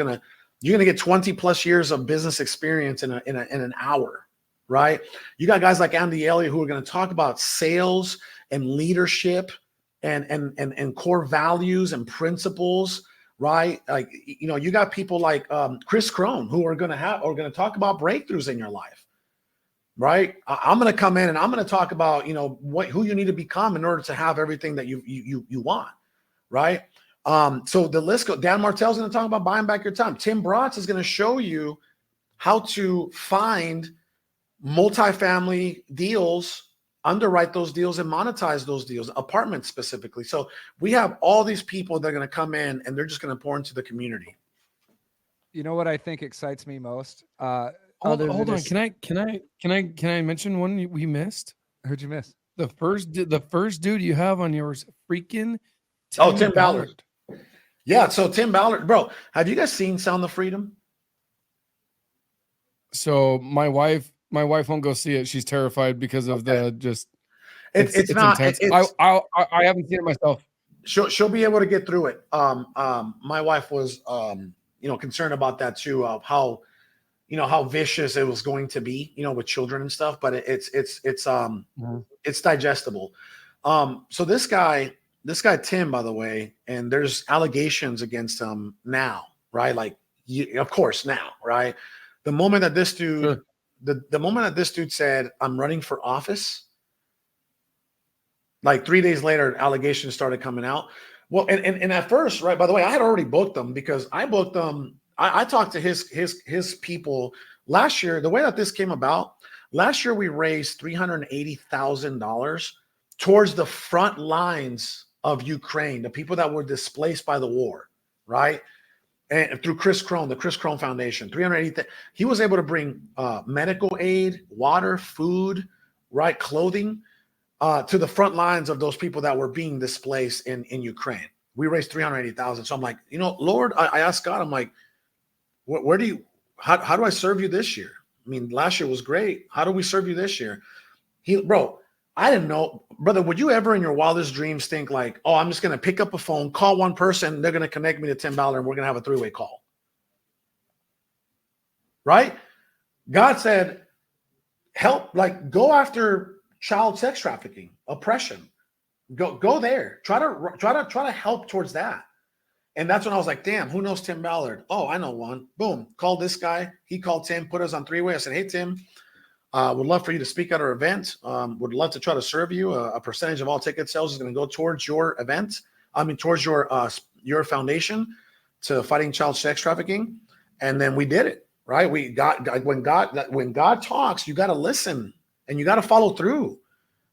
you're going to get 20 plus years of business experience in an hour, right? You got guys like Andy Elliott who are going to talk about sales and leadership and core values and principles. Right, like you know, you got people like Chris Crone who are going to talk about breakthroughs in your life. Right, I'm going to come in and I'm going to talk about, you know, who you need to become in order to have everything that you want. Right, so the list goes. Dan Martell's going to talk about buying back your time. Tim Bratz is going to show you how to find multifamily deals, underwrite those deals and monetize those deals, apartments specifically. So we have all these people that are going to come in and they're just going to pour into the community. You know what I think excites me most? Hold on. Can I mention one we missed? Who'd you miss? The first dude you have on yours, freaking Tim Ballard. Yeah. So Tim Ballard, bro, have you guys seen Sound of Freedom? So my wife won't go see it. She's terrified because of the just. It's not. intense. I haven't seen it myself. She'll be able to get through it. My wife was concerned about that too, of how vicious it was going to be, with children and stuff. But it's digestible. So this guy Tim, by the way, and there's allegations against him now, right? Like, of course now, right? The moment that this dude. Sure. The moment that this dude said, I'm running for office, like 3 days later, allegations started coming out. Well, and at first, right, by the way, I had already booked them because I booked them. I talked to his people last year. The way that this came about, last year we raised $380,000 towards the front lines of Ukraine, the people that were displaced by the war, right? And through Chris Crone, the Chris Crone Foundation, 380. He was able to bring medical aid, water, food, right, clothing to the front lines of those people that were being displaced in Ukraine. We raised 380,000. So I'm like, Lord, I asked God, I'm like, how do I serve you this year? I mean, last year was great. How do we serve you this year? Bro, I didn't know, brother. Would you ever in your wildest dreams think like, oh, I'm just going to pick up a phone, call one person, they're going to connect me to Tim Ballard, and we're going to have a three-way call? Right? God said, help, like go after child sex trafficking, oppression. Go there. Try to help towards that. And that's when I was like, damn, who knows Tim Ballard? Oh, I know one. Boom. Called this guy. He called Tim, put us on three-way. I said, hey, Tim. Would love for you to speak at our event. Would love to try to serve you. A percentage of all ticket sales is going to go towards your event. Towards your foundation to fighting child sex trafficking. And then we did it, right? When God talks, you got to listen and you got to follow through,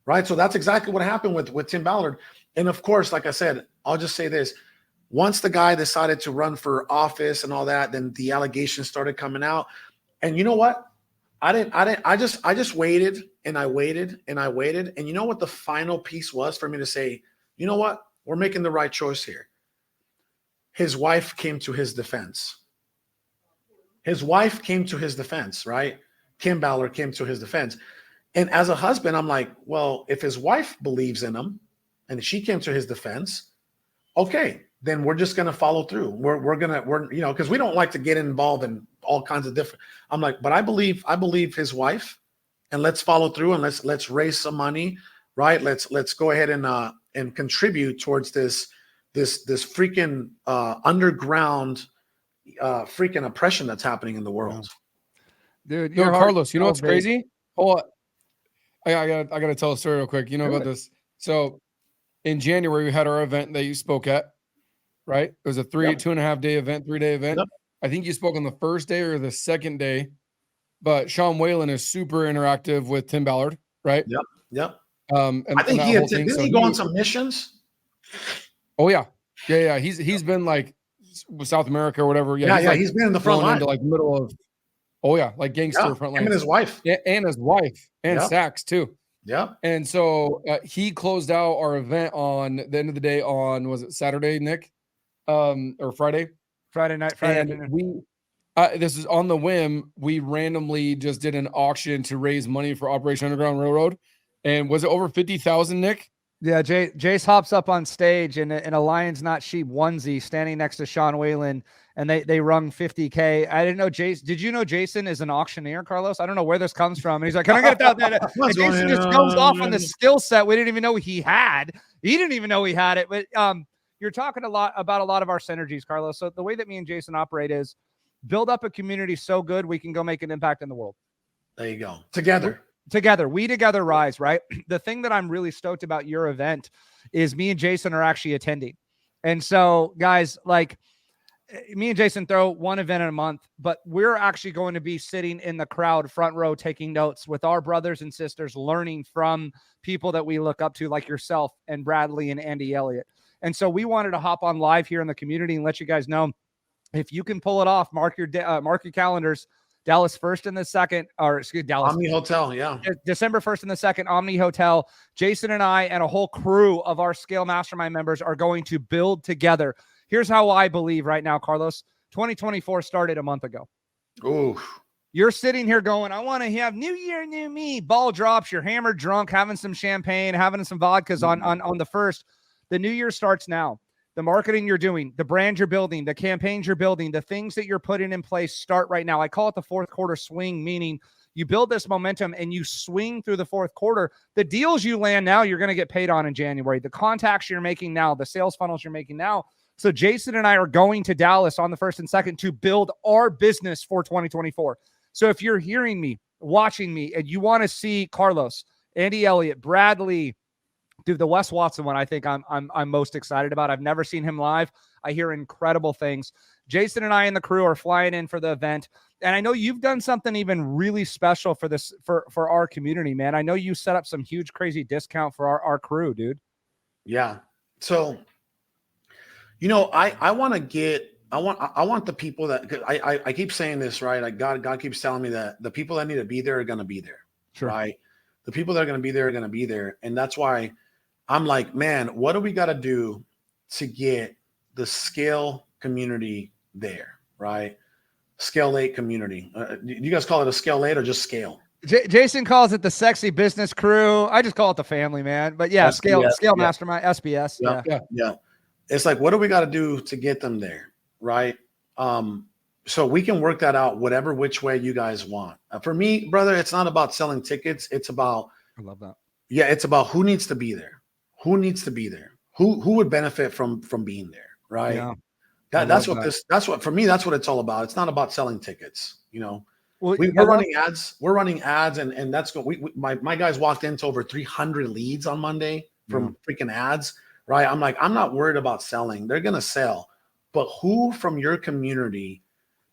right? So that's exactly what happened with Tim Ballard. And of course, like I said, I'll just say this: once the guy decided to run for office and all that, then the allegations started coming out. And you know what? I just waited and I waited and I waited. And you know what the final piece was for me to say, you know what? We're making the right choice here. His wife came to his defense. Right? Kim Ballard came to his defense. And as a husband, I'm like, well, if his wife believes in him and she came to his defense, okay, then we're just going to follow through. We're because we don't like to get involved in all kinds of different. I'm like, but I believe his wife, and let's follow through and let's raise some money, right? Let's go ahead and contribute towards this freaking underground freaking oppression that's happening in the world. Dude, Yo, your heart Carlos, you know so what's big. crazy? Hold on. I gotta tell a story real quick. You know about this. So in January, we had our event that you spoke at, right? It was a 2.5 day event, 3-day event. Yep. I think you spoke on the first day or the second day, but Sean Whalen is super interactive with Tim Ballard, right? Yep. And I think that he whole attended. thing. Didn't So he go on some missions? Oh yeah. He's been like with South America or whatever. He's been in the front line. Into like middle of. Oh yeah, like gangster front line. Him and his wife. Yeah, and his wife and Sax too. Yeah. And so he closed out our event on the end of the day on, was it Saturday, Nick? Or Friday? Friday night. And we, this is on the whim. We randomly just did an auction to raise money for Operation Underground Railroad. And was it over 50,000, Nick? Yeah, Jace hops up on stage in a Lions Not Sheep onesie, standing next to Sean Whalen, and they rung 50K. I didn't know Jason. Did you know Jason is an auctioneer, Carlos? I don't know where this comes from. And he's like, "Can I get it out there?" And Jason just goes off on the skill set we didn't even know he had. He didn't even know he had it. But you're talking a lot about a lot of our synergies, Carlos. So the way that me and Jason operate is build up a community so good we can go make an impact in the world. There you go. Together, we together rise, right? The thing that I'm really stoked about your event is me and Jason are actually attending. And so guys, like me and Jason throw one event in a month, but we're actually going to be sitting in the crowd front row, taking notes with our brothers and sisters, learning from people that we look up to, like yourself and Bradley and Andy Elliott. And so we wanted to hop on live here in the community and let you guys know, if you can pull it off, mark your calendars. Dallas 1st and the 2nd, or excuse me, Dallas Omni Hotel, December 1st and the 2nd, Omni Hotel. Jason and I and a whole crew of our Scale Mastermind members are going to build together. Here's how I believe right now, Carlos. 2024 started a month ago. Ooh. You're sitting here going, I want to have new year, new me. Ball drops, you're hammered drunk, having some champagne, having some vodkas on the 1st. The new year starts now. The marketing you're doing, the brand you're building, the campaigns you're building, the things that you're putting in place start right now. I call it the fourth quarter swing, meaning you build this momentum and you swing through the fourth quarter. The deals you land now, you're going to get paid on in January. The contacts you're making now, the sales funnels you're making now. So Jason and I are going to Dallas on the 1st and 2nd to build our business for 2024. So if you're hearing me, watching me, and you want to see Carlos, Andy Elliott, Bradley, dude, the Wes Watson one, I think I'm most excited about. I've never seen him live. I hear incredible things. Jason and I and the crew are flying in for the event. And I know you've done something even really special for this, for our community, man. I know you set up some huge, crazy discount for our crew, dude. Yeah. So, you know, I want the people that, I keep saying this, right? Like God keeps telling me that the people that need to be there are going to be there. Sure. Right. The people that are going to be there are going to be there. And that's why I'm like, man, what do we got to do to get the Scale community there, right? Scale 8 community. You guys call it a Scale 8 or just Scale? Jason calls it the sexy business crew. I just call it the family, man. But yeah, SBS, Scale Mastermind, SBS. Yeah. It's like, what do we got to do to get them there, right? So we can work that out which way you guys want. For me, brother, it's not about selling tickets. It's about, I love that. Yeah, it's about who needs to be there. Who needs to be there? Who would benefit from being there, right? Yeah. That's what for me, that's what it's all about. It's not about selling tickets, you know. Well, we're running ads. We're running ads, and that's good. My guys walked into over 300 leads on Monday from freaking ads, right? I'm like, I'm not worried about selling. They're gonna sell, but who from your community?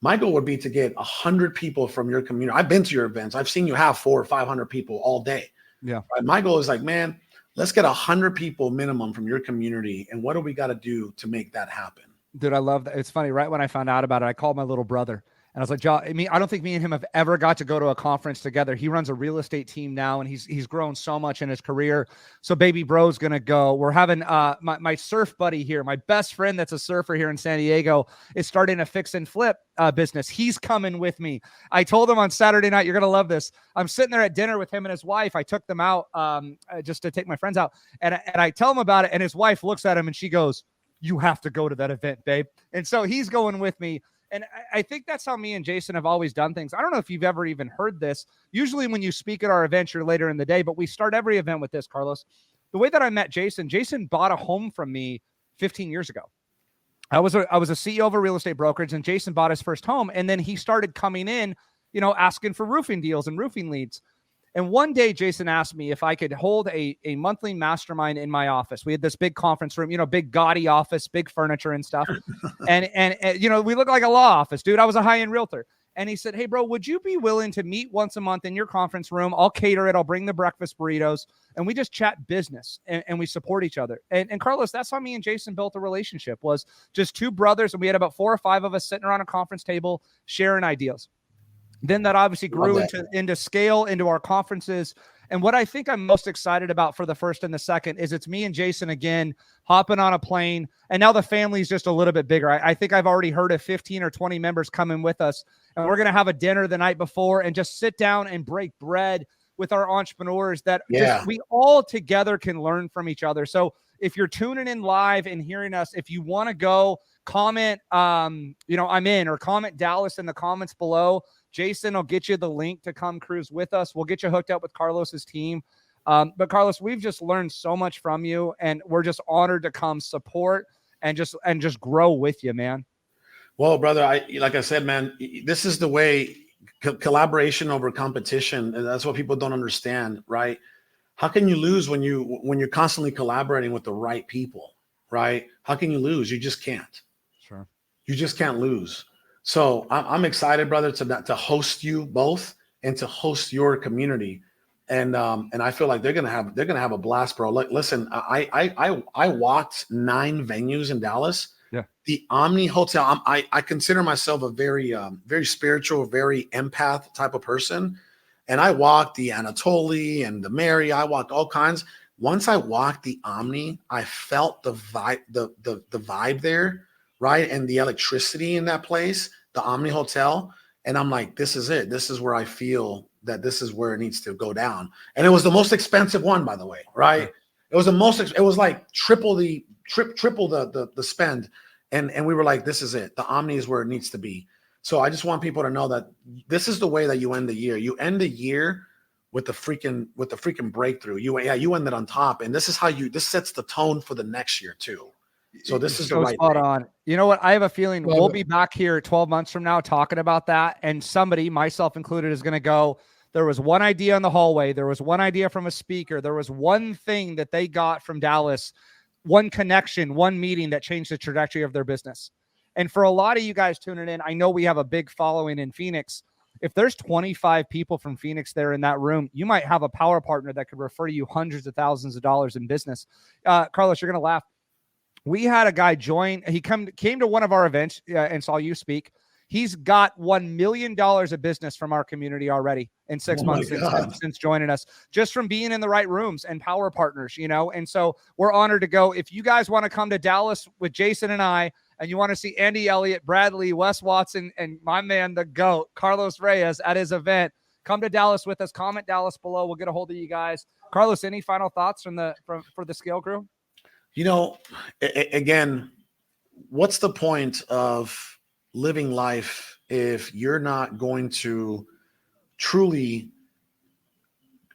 My goal would be to get 100 people from your community. I've been to your events. I've seen you have 400 or 500 people all day. Yeah. Right? My goal is like, man, let's get 100 people minimum from your community. And what do we got to do to make that happen? Dude, I love that. It's funny. Right when I found out about it, I called my little brother. And I was like, John, I don't think me and him have ever got to go to a conference together. He runs a real estate team now, and he's grown so much in his career. So baby bro's going to go. We're having my surf buddy here, my best friend that's a surfer here in San Diego, is starting a fix and flip business. He's coming with me. I told him on Saturday night, you're going to love this. I'm sitting there at dinner with him and his wife. I took them out just to take my friends out. And I tell him about it, and his wife looks at him and she goes, you have to go to that event, babe. And so he's going with me. And I think that's how me and Jason have always done things. I don't know if you've ever even heard this. Usually when you speak at our events, you're later in the day, but we start every event with this, Carlos. The way that I met Jason bought a home from me 15 years ago. I was a CEO of a real estate brokerage, and Jason bought his first home. And then he started coming in, asking for roofing deals and roofing leads. And one day, Jason asked me if I could hold a monthly mastermind in my office. We had this big conference room, big gaudy office, big furniture and stuff. and we look like a law office, dude. I was a high-end realtor. And he said, hey, bro, would you be willing to meet once a month in your conference room? I'll cater it. I'll bring the breakfast burritos. And we just chat business and we support each other. And Carlos, that's how me and Jason built a relationship, was just two brothers. And we had about 4 or 5 of us sitting around a conference table sharing ideas. Then that obviously grew into scale, into our conferences. And what I think I'm most excited about for the first and the second is it's me and Jason again hopping on a plane. And now the family's just a little bit bigger. I think I've already heard of 15 or 20 members coming with us. And we're going to have a dinner the night before and just sit down and break bread with our entrepreneurs that we all together can learn from each other. So if you're tuning in live and hearing us, if you want to go, comment, I'm in, or comment Dallas in the comments below. Jason will get you the link to come cruise with us. We'll get you hooked up with Carlos's team. But Carlos, we've just learned so much from you, and we're just honored to come support and just grow with you, man. Well, brother, like I said, man, this is the way, collaboration over competition. And that's what people don't understand, right? How can you lose when you're constantly collaborating with the right people, right? How can you lose? You just can't. Sure. You just can't lose. So I'm excited, brother, to host you both and to host your community, and I feel like they're gonna have a blast, bro. Like, listen, I walked 9 venues in Dallas. Yeah, the Omni Hotel. I consider myself a very very spiritual, very empath type of person, and I walked the Anatoly and the Mary. I walked all kinds. Once I walked the Omni, I felt the vibe, the vibe there, right, and the electricity in that place. The Omni Hotel, and I'm like, this is it. This is where I feel that this is where it needs to go down. And it was the most expensive one, by the way, right? It was it was like triple the spend, and we were like, this is it. The Omni is where it needs to be. So I just want people to know that this is the way that you end the year. You end the year with the freaking breakthrough. You end it on top, and this sets the tone for the next year too. So this is the right spot on. You know what? I have a feeling we'll be back here 12 months from now talking about that. And somebody, myself included, is going to go, there was one idea in the hallway. There was one idea from a speaker. There was one thing that they got from Dallas, one connection, one meeting that changed the trajectory of their business. And for a lot of you guys tuning in, I know we have a big following in Phoenix. If there's 25 people from Phoenix there in that room, you might have a power partner that could refer you hundreds of thousands of dollars in business. Carlos, you're going to laugh. We had a guy join. He came to one of our events and saw you speak. He's got $1 million of business from our community already in 6 months since joining us, just from being in the right rooms and power partners, And so we're honored to go. If you guys want to come to Dallas with Jason and I, and you want to see Andy Elliott, Bradley, Wes Watson, and my man, the GOAT, Carlos Reyes, at his event, come to Dallas with us. Comment Dallas below. We'll get a hold of you guys. Carlos, any final thoughts for the Scale Crew? Again, what's the point of living life if you're not going to truly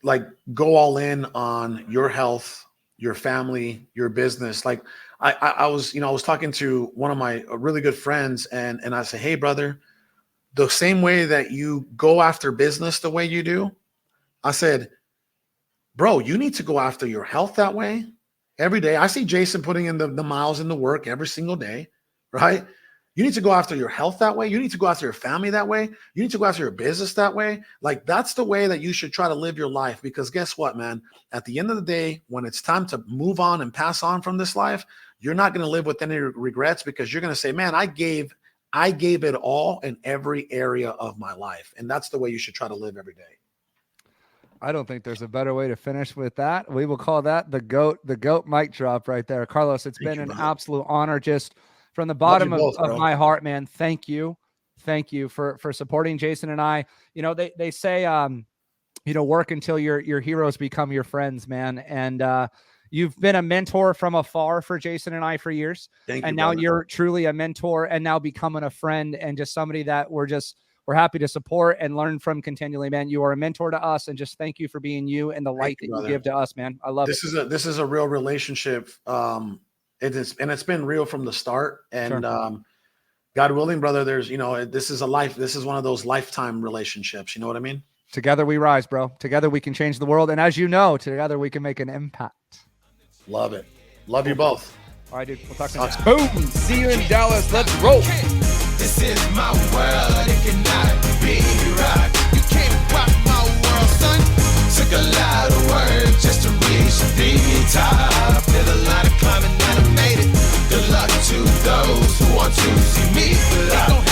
like go all in on your health, your family, your business? Like I was talking to one of my really good friends, and I said, hey, brother, the same way that you go after business the way you do, I said, bro, you need to go after your health that way. Every day, I see Jason putting in the miles in the work every single day, right? You need to go after your health that way. You need to go after your family that way. You need to go after your business that way. Like, that's the way that you should try to live your life, because guess what, man? At the end of the day, when it's time to move on and pass on from this life, you're not going to live with any regrets, because you're going to say, man, I gave it all in every area of my life. And that's the way you should try to live every day. I don't think there's a better way to finish with that. We will call that the GOAT mic drop right there. Carlos, it's been an absolute honor, just from the bottom of my heart, man. Thank you. Thank you for supporting Jason and I. They say, work until your heroes become your friends, man. And, You've been a mentor from afar for Jason and I for years. Thank you. And now brother. you're truly a mentor and now becoming a friend and just somebody that we're happy to support and learn from continually, man. You are a mentor to us, and just thank you for being you and the light that you give to us, man. I love it. This is a real relationship. It's been real from the start. And God willing, brother, there's, this is one of those lifetime relationships. You know what I mean? Together we rise, bro. Together we can change the world. And as you know, together we can make an impact. Love it. Love you both. All right, dude. We'll talk next time. Boom. See you in Dallas. Let's roll. This is my world, it cannot be rocked. You can't rock my world, son. Took a lot of work just to reach the top. Did a lot of climbing and I made it. Good luck to those who want to see me fly.